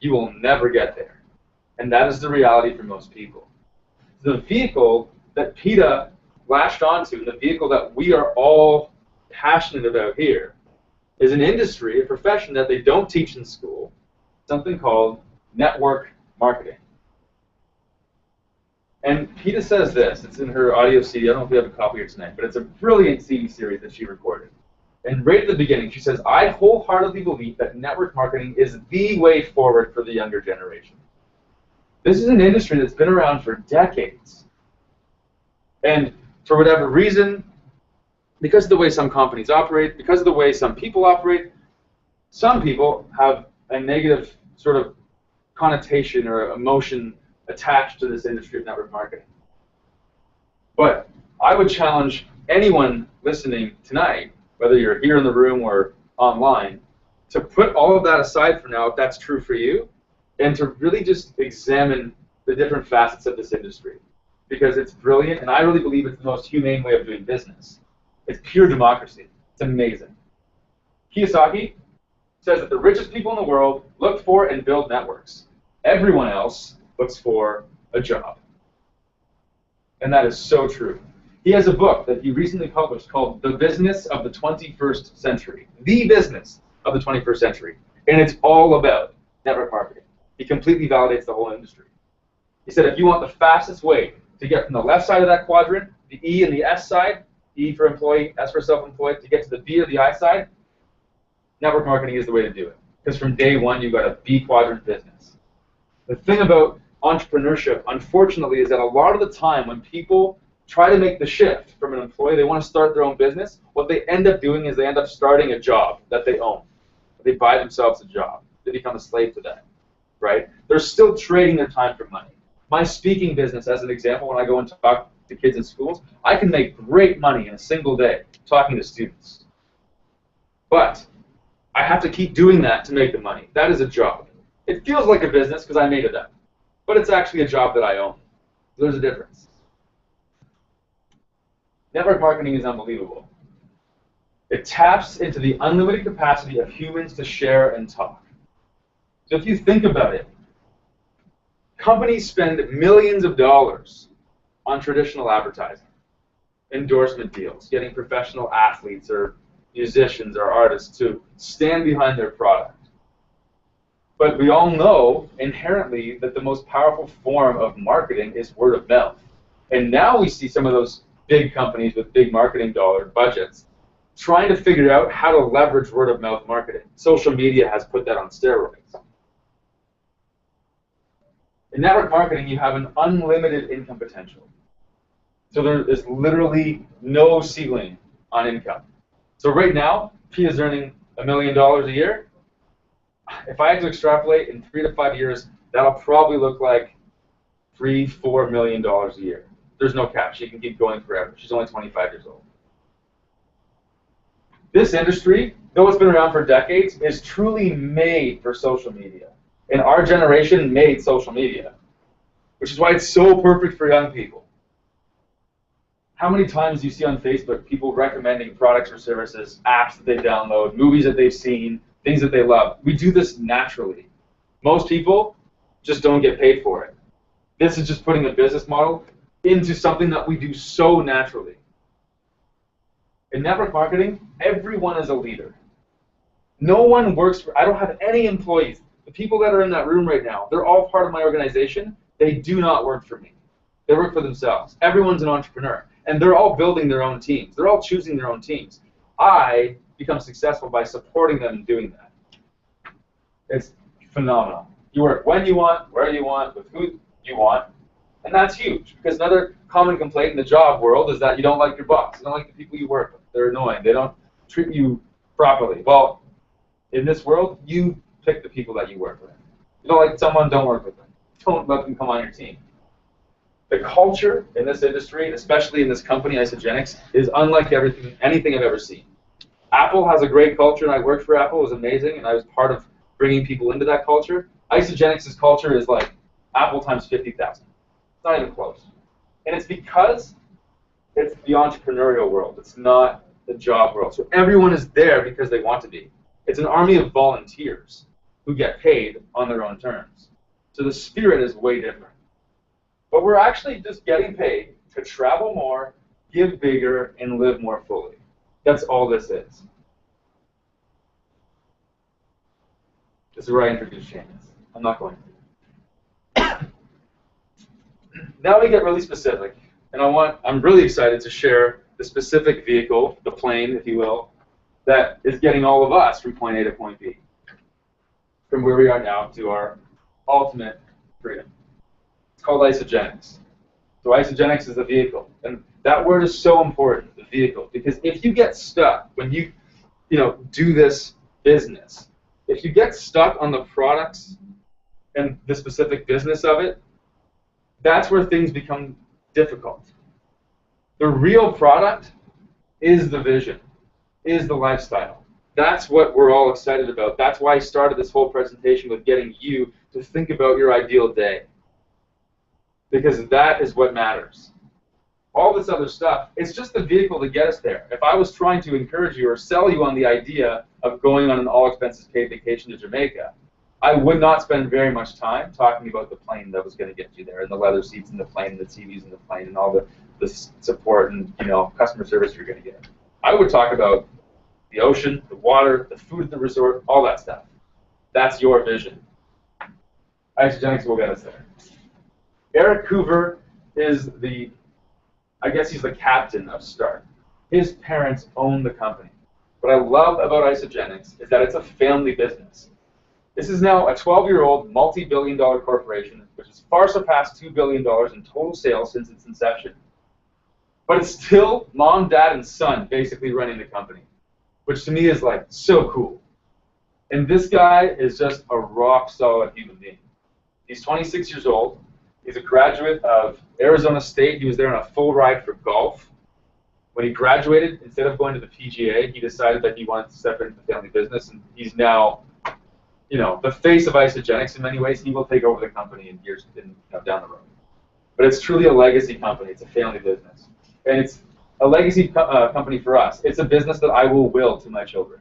you will never get there. And that is the reality for most people. The vehicle that Peta latched onto, the vehicle that we are all passionate about here, is an industry, a profession that they don't teach in school, something called network marketing. And Peta says this, it's in her audio CD, I don't know if we have a copy here tonight, but it's a brilliant CD series that she recorded. And right at the beginning, she says, I wholeheartedly believe that network marketing is the way forward for the younger generation. This is an industry that's been around for decades. And for whatever reason, because of the way some companies operate, because of the way some people operate, some people have a negative sort of connotation or emotion attached to this industry of network marketing. But I would challenge anyone listening tonight, whether you're here in the room or online, to put all of that aside for now, if that's true for you, and to really just examine the different facets of this industry, because it's brilliant, and I really believe it's the most humane way of doing business. It's pure democracy. It's amazing. Kiyosaki says that the richest people in the world look for and build networks. Everyone else looks for a job. And that is so true. He has a book that he recently published called The Business of the 21st Century. The Business of the 21st Century. And it's all about network marketing. He completely validates the whole industry. He said if you want the fastest way to get from the left side of that quadrant, the E and the S side, E for employee, S for self-employed, to get to the B or the I side, network marketing is the way to do it. Because from day one, you've got a B quadrant business. The thing about entrepreneurship, unfortunately, is that a lot of the time when people try to make the shift from an employee, they want to start their own business, what they end up doing is they end up starting a job that they own. They buy themselves a job. They become a slave to that, right? They're still trading their time for money. My speaking business, as an example, when I go and talk to kids in schools, I can make great money in a single day talking to students. But I have to keep doing that to make the money. That is a job. It feels like a business because I made it up. But it's actually a job that I own. There's a difference. Network marketing is unbelievable. It taps into the unlimited capacity of humans to share and talk. So if you think about it, companies spend millions of dollars on traditional advertising, endorsement deals, getting professional athletes or musicians or artists to stand behind their product. But we all know inherently that the most powerful form of marketing is word of mouth. And now we see some of those big companies with big marketing dollar budgets trying to figure out how to leverage word of mouth marketing. Social media has put that on steroids. In network marketing, you have an unlimited income potential. So there is literally no ceiling on income. So right now, P is earning $1 million a year. If I had to extrapolate, in 3 to 5 years, that'll probably look like $3-4 million a year. There's no cap. She can keep going forever. She's only 25 years old. This industry, though it's been around for decades, is truly made for social media. And our generation made social media, which is why it's so perfect for young people. How many times do you see on Facebook people recommending products or services, apps that they download, movies that they've seen, things that they love? We do this naturally. Most people just don't get paid for it. This is just putting a business model into something that we do so naturally. In network marketing, everyone is a leader. No one works for, I don't have any employees. The people that are in that room right now, they're all part of my organization. They do not work for me. They work for themselves. Everyone's an entrepreneur. And they're all building their own teams. They're all choosing their own teams. I become successful by supporting them in doing that. It's phenomenal. You work when you want, where you want, with who you want. And that's huge, because another common complaint in the job world is that you don't like your boss. You don't like the people you work with. They're annoying. They don't treat you properly. Well, in this world, you pick the people that you work with. You don't like someone, don't work with them. Don't let them come on your team. The culture in this industry, especially in this company, Isagenix, is unlike anything I've ever seen. Apple has a great culture, and I worked for Apple. It was amazing, and I was part of bringing people into that culture. Isagenix's culture is like Apple times 50,000. It's not even close. And it's because it's the entrepreneurial world. It's not the job world. So everyone is there because they want to be. It's an army of volunteers who get paid on their own terms. So the spirit is way different. But we're actually just getting paid to travel more, give bigger, and live more fully. That's all this is. This is where I introduce Seamus. I'm not going to. Now we get really specific, and I'm really excited to share the specific vehicle, the plane, if you will, that is getting all of us from point A to point B, from where we are now to our ultimate freedom. It's called Isagenix. So Isagenix is the vehicle, and that word is so important, the vehicle, because if you get stuck when you do this business, if you get stuck on the products and the specific business of it, that's where things become difficult. The real product is the vision, is the lifestyle. That's what we're all excited about. That's why I started this whole presentation with getting you to think about your ideal day, because that is what matters. All this other stuff, it's just the vehicle to get us there. If I was trying to encourage you or sell you on the idea of going on an all-expenses-paid vacation to Jamaica, I would not spend very much time talking about the plane that was going to get you there, and the leather seats in the plane, and the TVs in the plane, and all the support and customer service you're going to get. I would talk about the ocean, the water, the food at the resort, all that stuff. That's your vision. Isogenics will get us there. Eric Hoover is I guess he's the captain of Start. His parents own the company. What I love about Isogenics is that it's a family business. This is now a 12-year-old, multi-billion-dollar corporation, which has far surpassed $2 billion in total sales since its inception. But it's still mom, dad, and son basically running the company, which to me is like so cool. And this guy is just a rock-solid human being. He's 26 years old. He's a graduate of Arizona State. He was there on a full ride for golf. When he graduated, instead of going to the PGA, he decided that he wanted to step into the family business, and he's now, the face of Isogenics in many ways. He will take over the company in years down the road. But it's truly a legacy company. It's a family business, and it's a legacy company for us. It's a business that I will to my children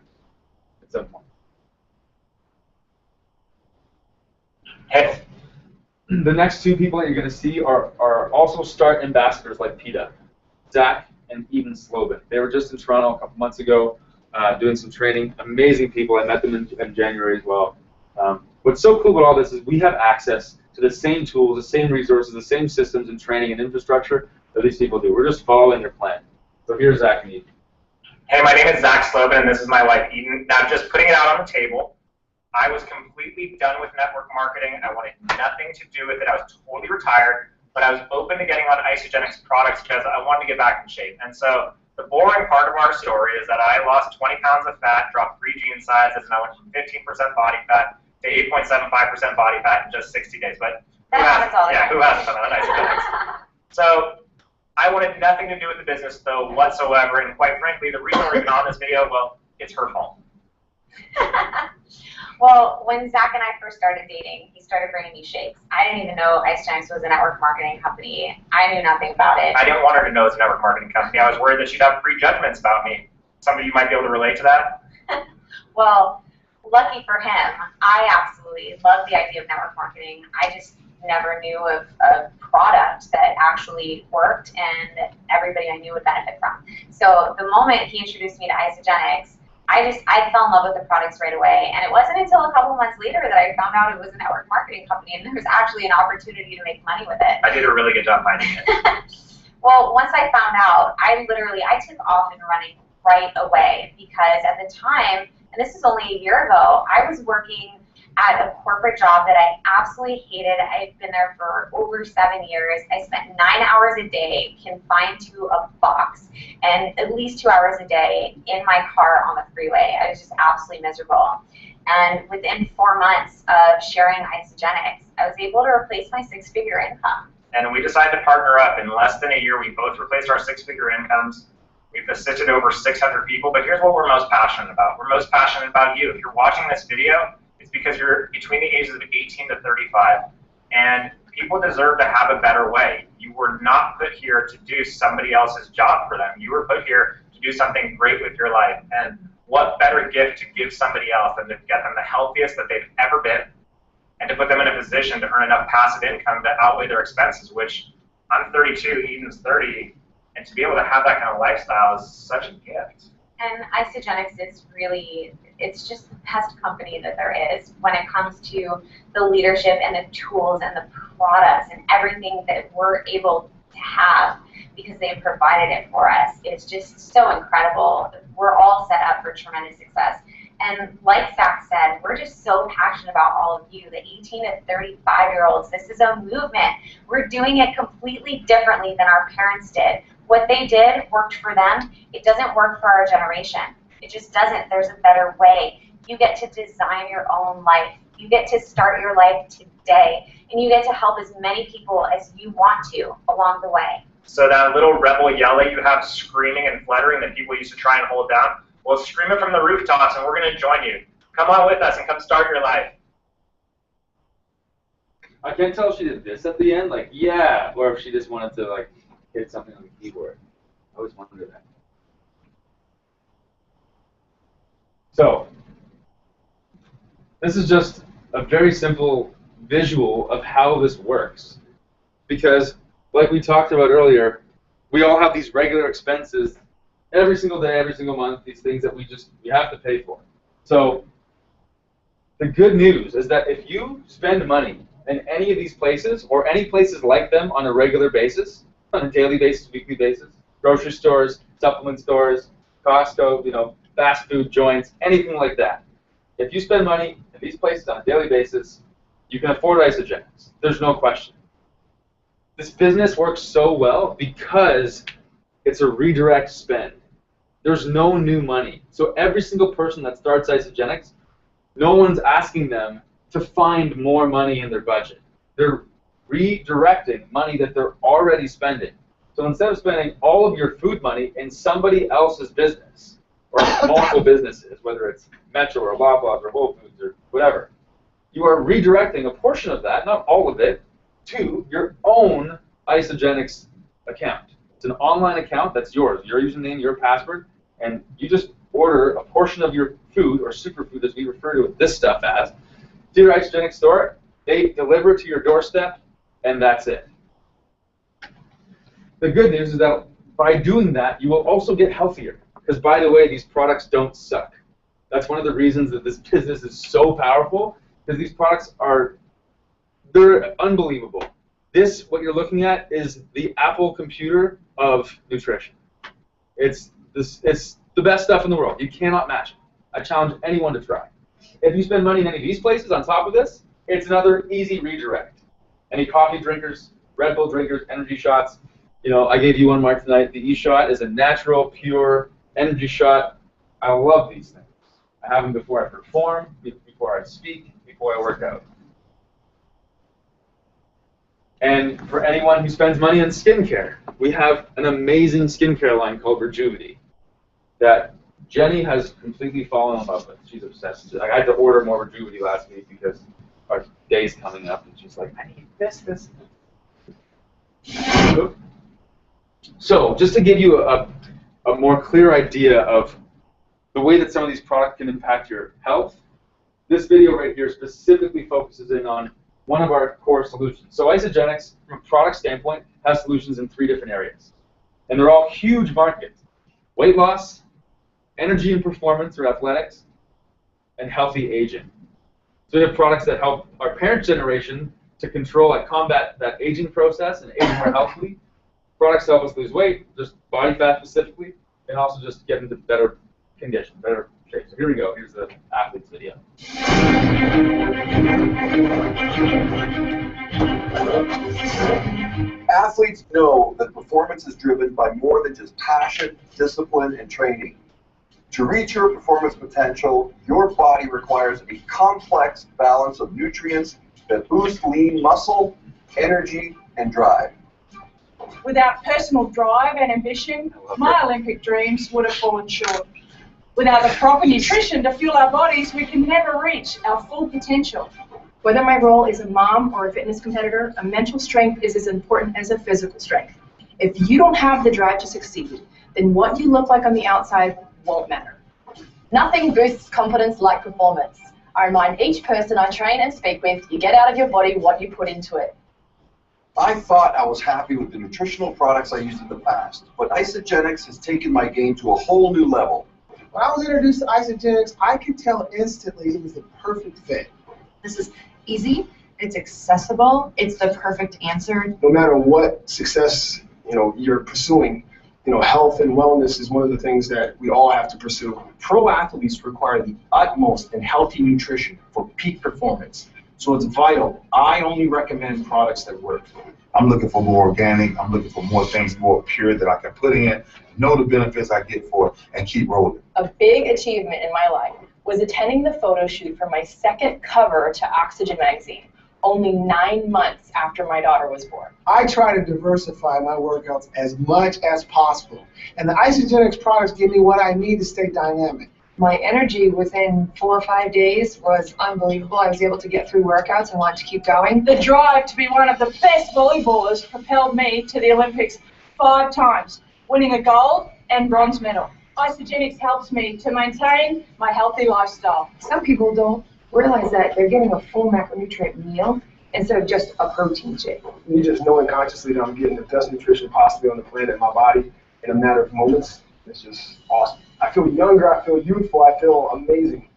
at some point. Hey. The next two people that you're going to see are also Start ambassadors like PETA, Zach and Eden Slobin. They were just in Toronto a couple months ago doing some training. Amazing people. I met them in January as well. What's so cool about all this is we have access to the same tools, the same resources, the same systems and training and infrastructure that these people do. We're just following their plan. So here's Zach and Eden. Hey, my name is Zach Slobin, and this is my wife, Eden. Now, just putting it out on the table, I was completely done with network marketing. I wanted nothing to do with it. I was totally retired, but I was open to getting on Isogenics products because I wanted to get back in shape. And so the boring part of our story is that I lost 20 pounds of fat, dropped 3 jean sizes, and I went from 15% body fat to 8.75% body fat in just 60 days. But who hasn't done that on Isogenics? So I wanted nothing to do with the business, though, whatsoever. And quite frankly, the reason we're even on this video, well, it's her fault. Well, when Zach and I first started dating, he started bringing me shakes. I didn't even know Isogenics was a network marketing company. I knew nothing about it. I didn't want her to know it's a network marketing company. I was worried that she'd have prejudgments about me. Some of you might be able to relate to that. Well, lucky for him, I absolutely love the idea of network marketing. I just never knew of a product that actually worked and everybody I knew would benefit from. So the moment he introduced me to Isogenics, I fell in love with the products right away, and it wasn't until a couple months later that I found out it was a network marketing company, and there was actually an opportunity to make money with it. I did a really good job finding it. Well, once I found out, I took off and running right away, because at the time, and this is only a year ago, I was working at a corporate job that I absolutely hated. I've been there for over 7 years. I spent 9 hours a day confined to a box and at least 2 hours a day in my car on the freeway. I was just absolutely miserable. And within 4 months of sharing Isogenics, I was able to replace my 6-figure income. And we decided to partner up. In less than a year, we both replaced our 6-figure incomes. We've assisted over 600 people, but here's what we're most passionate about. We're most passionate about you. If you're watching this video, it's because you're between the ages of 18 to 35, and people deserve to have a better way. You were not put here to do somebody else's job for them. You were put here to do something great with your life, and what better gift to give somebody else than to get them the healthiest that they've ever been, and to put them in a position to earn enough passive income to outweigh their expenses, which I'm 32, Eden's 30, and to be able to have that kind of lifestyle is such a gift. And Isogenics is really, it's just the best company that there is when it comes to the leadership and the tools and the products and everything that we're able to have because they've provided it for us. It's just so incredible. We're all set up for tremendous success. And like Zach said, we're just so passionate about all of you, the 18 to 35-year-olds. This is a movement. We're doing it completely differently than our parents did. What they did worked for them. It doesn't work for our generation. It just doesn't. There's a better way. You get to design your own life. You get to start your life today. And you get to help as many people as you want to along the way. So that little rebel yell that you have screaming and fluttering that people used to try and hold down, well, scream it from the rooftops and we're going to join you. Come on with us and come start your life. I can't tell if she did this at the end, like, yeah, or if she just wanted to, like, hit something on the keyboard. I always wondered that. So, this is just a very simple visual of how this works. Because, like we talked about earlier, we all have these regular expenses every single day, every single month, these things that we have to pay for. So, the good news is that if you spend money in any of these places, or any places like them on a regular basis, on a daily basis, weekly basis, grocery stores, supplement stores, Costco, you know, fast food joints, anything like that. If you spend money in these places on a daily basis, you can afford Isagenix. There's no question. This business works so well because it's a redirect spend. There's no new money. So every single person that starts Isagenix, no one's asking them to find more money in their budget. They're redirecting money that they're already spending. So instead of spending all of your food money in somebody else's business, or multiple businesses, whether it's Metro or Loblaws or Whole Foods or whatever, you are redirecting a portion of that, not all of it, to your own Isagenix account. It's an online account that's yours, your username, your password, and you just order a portion of your food, or superfood as we refer to this stuff as, to your Isagenix store. They deliver it to your doorstep, and that's it. The good news is that by doing that, you will also get healthier. Because, by the way, these products don't suck. That's one of the reasons that this business is so powerful, because these products they're unbelievable. This, what you're looking at, is the Apple computer of nutrition. It's the best stuff in the world. You cannot match it. I challenge anyone to try. If you spend money in any of these places on top of this, it's another easy redirect. Any coffee drinkers, Red Bull drinkers, energy shots, you know, I gave you one, Mark, tonight. The E-Shot is a natural, pure energy shot. I love these things. I have them before I perform, before I speak, before I work out. And for anyone who spends money on skincare, we have an amazing skincare line called Rejuvenate that Jenny has completely fallen in love with. She's obsessed. I had to order more Rejuvenate last week because our day's coming up, and she's like, I need this. So, just to give you a more clear idea of the way that some of these products can impact your health, this video right here specifically focuses in on one of our core solutions. So Isagenix, from a product standpoint, has solutions in 3 different areas. And they're all huge markets. Weight loss, energy and performance or athletics, and healthy aging. So we have products that help our parent generation to control and combat that aging process and age more healthily. Products help us lose weight, just body fat specifically, and also just get into better condition, better shape. So here we go. Here's the athlete's video. Athletes know that performance is driven by more than just passion, discipline, and training. To reach your performance potential, your body requires a complex balance of nutrients that boost lean muscle, energy, and drive. Without personal drive and ambition, my Olympic dreams would have fallen short. Without the proper nutrition to fuel our bodies, we can never reach our full potential. Whether my role is a mom or a fitness competitor, a mental strength is as important as a physical strength. If you don't have the drive to succeed, then what you look like on the outside won't matter. Nothing boosts confidence like performance. I remind each person I train and speak with, you get out of your body what you put into it. I thought I was happy with the nutritional products I used in the past, but Isagenix has taken my game to a whole new level. When I was introduced to Isagenix, I could tell instantly it was the perfect fit. This is easy, it's accessible, it's the perfect answer. No matter what success you're pursuing, health and wellness is one of the things that we all have to pursue. Pro athletes require the utmost in healthy nutrition for peak performance. So it's vital. I only recommend products that work. I'm looking for more organic. I'm looking for more things, more pure that I can put in, know the benefits I get for it, and keep rolling. A big achievement in my life was attending the photo shoot for my second cover to Oxygen magazine, only 9 months after my daughter was born. I try to diversify my workouts as much as possible, and the Isagenix products give me what I need to stay dynamic. My energy within 4 or 5 days was unbelievable. I was able to get through workouts and wanted to keep going. The drive to be one of the best volleyballers propelled me to the Olympics 5 times, winning a gold and bronze medal. Isogenics helps me to maintain my healthy lifestyle. Some people don't realize that they're getting a full macronutrient meal instead of just a protein shake. Me just knowing consciously that I'm getting the best nutrition possibly on the planet in my body in a matter of moments, it's just awesome. I feel younger, I feel youthful, I feel amazing.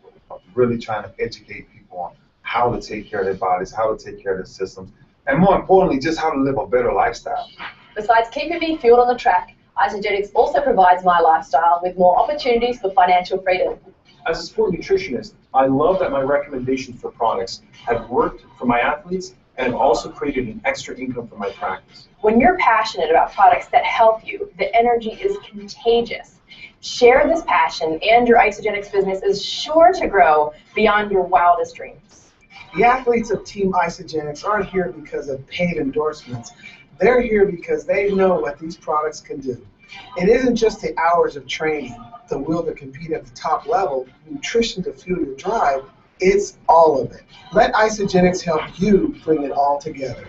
Really trying to educate people on how to take care of their bodies, how to take care of their systems, and more importantly, just how to live a better lifestyle. Besides keeping me fueled on the track, Isogenics also provides my lifestyle with more opportunities for financial freedom. As a sport nutritionist, I love that my recommendations for products have worked for my athletes and have also created an extra income for my practice. When you're passionate about products that help you, the energy is contagious. Share this passion and your Isogenics business is sure to grow beyond your wildest dreams. The athletes of Team Isogenics aren't here because of paid endorsements. They're here because they know what these products can do. It isn't just the hours of training, the will to compete at the top level, nutrition to fuel your drive, it's all of it. Let Isogenics help you bring it all together.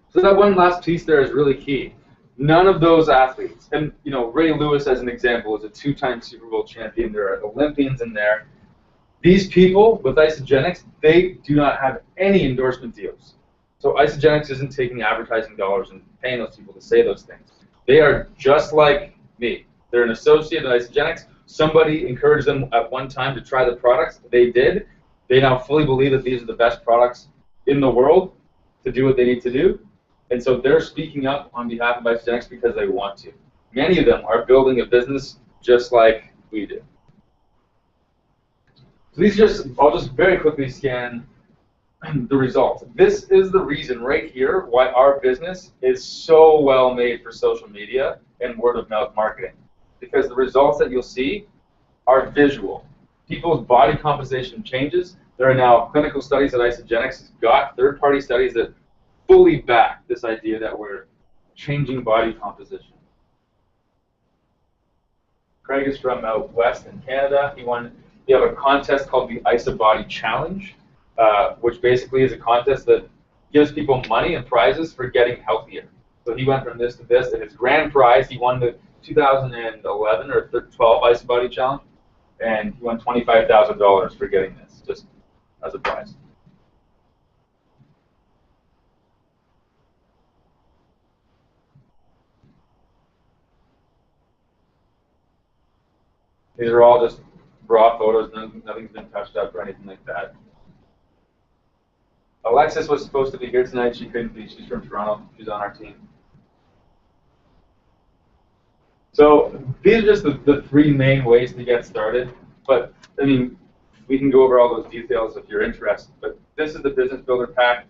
So that one last piece there is really key. None of those athletes, and Ray Lewis as an example is a 2-time Super Bowl champion. There are Olympians in there. These people with Isogenics, they do not have any endorsement deals. So Isogenics isn't taking advertising dollars and paying those people to say those things. They are just like me. They're an associate at Isogenics. Somebody encouraged them at one time to try the products. They did. They now fully believe that these are the best products in the world to do what they need to do. And so they're speaking up on behalf of Isogenics because they want to. Many of them are building a business just like we do. So these I'll just very quickly scan the results. This is the reason right here why our business is so well made for social media and word of mouth marketing. Because the results that you'll see are visual. People's body composition changes. There are now clinical studies that Isogenics has got, third-party studies that fully back this idea that we're changing body composition. Craig is from out west in Canada. We have a contest called the IsoBody Challenge, which basically is a contest that gives people money and prizes for getting healthier. So he went from this to this, and his grand prize, he won the 2011 or 12 IsoBody Challenge, and he won $25,000 for getting this, just as a prize. These are all just raw photos. Nothing's been touched up or anything like that. Alexis was supposed to be here tonight. She couldn't be. She's from Toronto. She's on our team. So these are just the 3 main ways to get started. But, I mean, we can go over all those details if you're interested. But this is the Business Builder Pack.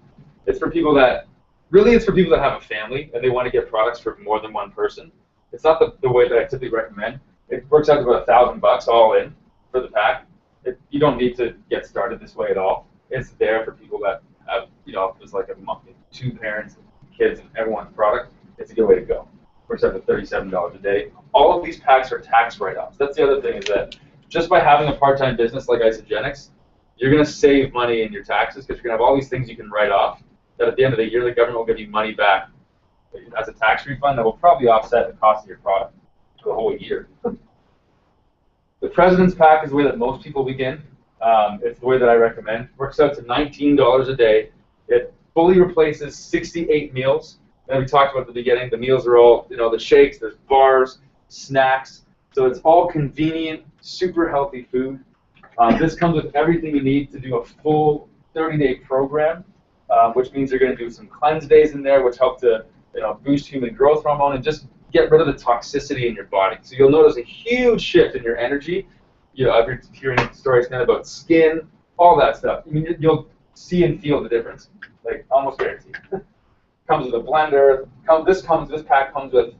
It's for people that, it's for people that have a family and they want to get products for more than one person. It's not the way that I typically recommend. It works out to about $1,000 all in for the pack. You don't need to get started this way at all. It's there for people that have, if it's like 2 parents, kids, and everyone's product. It's a good way to go. Works out to $37 a day. All of these packs are tax write-offs. That's the other thing is that just by having a part-time business like Isogenics, you're going to save money in your taxes because you're going to have all these things you can write off that at the end of the year the government will give you money back as a tax refund that will probably offset the cost of your product for the whole year. The President's Pack is the way that most people begin. It's the way that I recommend. Works out to $19 a day. It fully replaces 68 meals. And we talked about at the beginning, the meals are all, the shakes, there's bars, snacks. So it's all convenient, super healthy food. This comes with everything you need to do a full 30-day program, which means you're going to do some cleanse days in there, which help to boost human growth hormone and just get rid of the toxicity in your body. So you'll notice a huge shift in your energy. I've been hearing stories now about skin, all that stuff. I mean, you'll see and feel the difference, like almost guaranteed. Comes with a blender. This pack comes with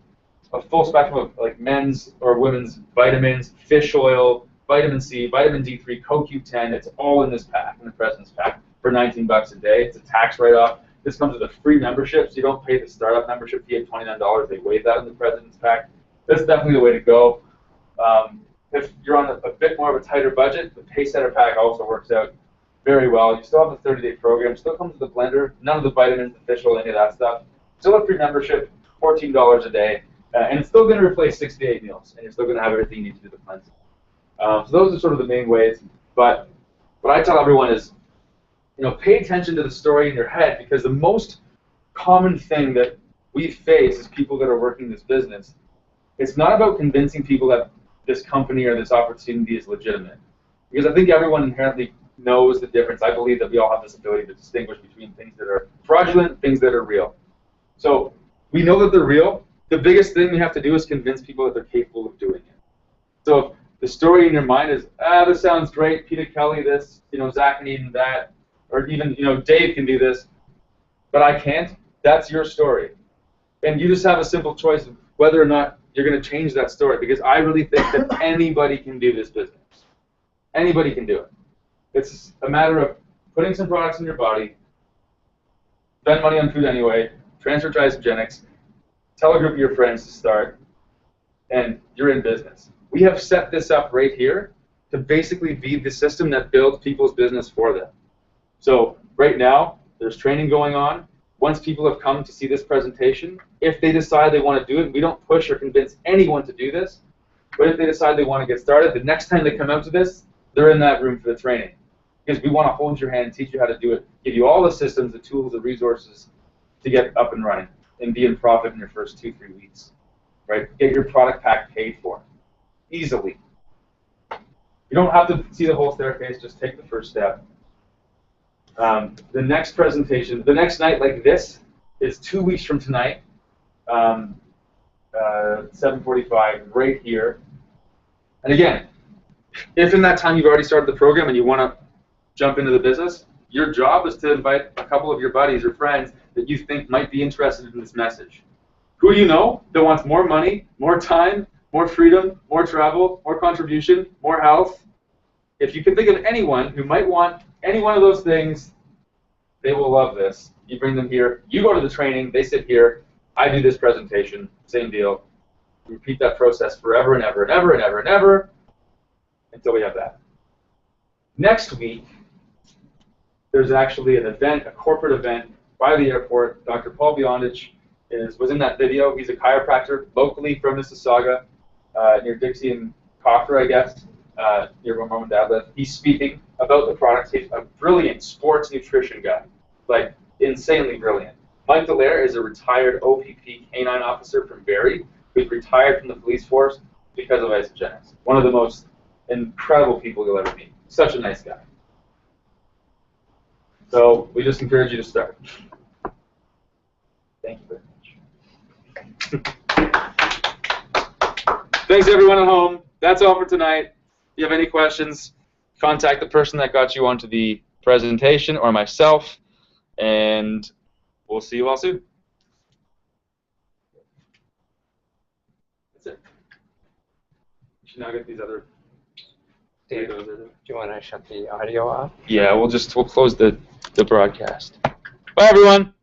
a full spectrum of like men's or women's vitamins, fish oil, vitamin C, vitamin D3, CoQ10. It's all in this pack, in the President's Pack. for 19 bucks a day. It's a tax write-off. This comes with a free membership, so you don't pay the startup membership fee of $29. They waive that in the President's Pack. That's definitely the way to go. If you're on a bit more of a tighter budget, the Paysetter Pack also works out very well. You still have the 30-day program. Still comes with a blender. None of the vitamins, the fish oil, any of that stuff. Still a free membership, $14 a day. And it's still going to replace 6 to 8 meals. And you're still going to have everything you need to do the cleansing. So those are sort of the main ways. But what I tell everyone is, pay attention to the story in your head, because the most common thing that we face as people that are working this business, it's not about convincing people that this company or this opportunity is legitimate. Because I think everyone inherently knows the difference. I believe that we all have this ability to distinguish between things that are fraudulent, things that are real. So we know that they're real. The biggest thing we have to do is convince people that they're capable of doing it. So if the story in your mind is, this sounds great, Peter Kelly this, Zach and Eden that, or even, Dave can do this, but I can't, that's your story. And you just have a simple choice of whether or not you're going to change that story, because I really think that anybody can do this business. Anybody can do it. It's a matter of putting some products in your body, spend money on food anyway, transfer to Isogenics, tell a group of your friends to start, and you're in business. We have set this up right here to basically be the system that builds people's business for them. So right now, there's training going on. Once people have come to see this presentation, if they decide they want to do it, we don't push or convince anyone to do this, but if they decide they want to get started, the next time they come out to this, they're in that room for the training. Because we want to hold your hand, teach you how to do it, give you all the systems, the tools, the resources to get up and running and be in profit in your first 2-3 weeks. Right? Get your product pack paid for easily. You don't have to see the whole staircase, just take the first step. The next presentation, the next night like this, is 2 weeks from tonight, 7:45, right here. And again, if in that time you've already started the program and you want to jump into the business, your job is to invite a couple of your buddies or friends that you think might be interested in this message. Who do you know that wants more money, more time, more freedom, more travel, more contribution, more health? If you can think of anyone who might want any one of those things, they will love this. You bring them here, you go to the training, they sit here, I do this presentation, same deal. We repeat that process forever and ever and ever and ever and ever until we have that. Next week, there's actually an event, a corporate event by the airport. Dr. Paul Beyondich was in that video. He's a chiropractor locally from Mississauga, near Dixie and Coffer, I guess, near where Mom and Dad live. He's speaking about the products. He's a brilliant sports nutrition guy, like insanely brilliant. Mike Dallaire is a retired OPP canine officer from Barrie, who's retired from the police force because of Isogenics. One of the most incredible people you'll ever meet. Such a nice guy. So we just encourage you to start. Thank you very much. Thanks everyone at home. That's all for tonight. If you have any questions, contact the person that got you onto the presentation or myself, and we'll see you all soon. That's it. You should now get these other potatoes. Do you want to shut the audio off? Yeah, we'll close the broadcast. Bye everyone.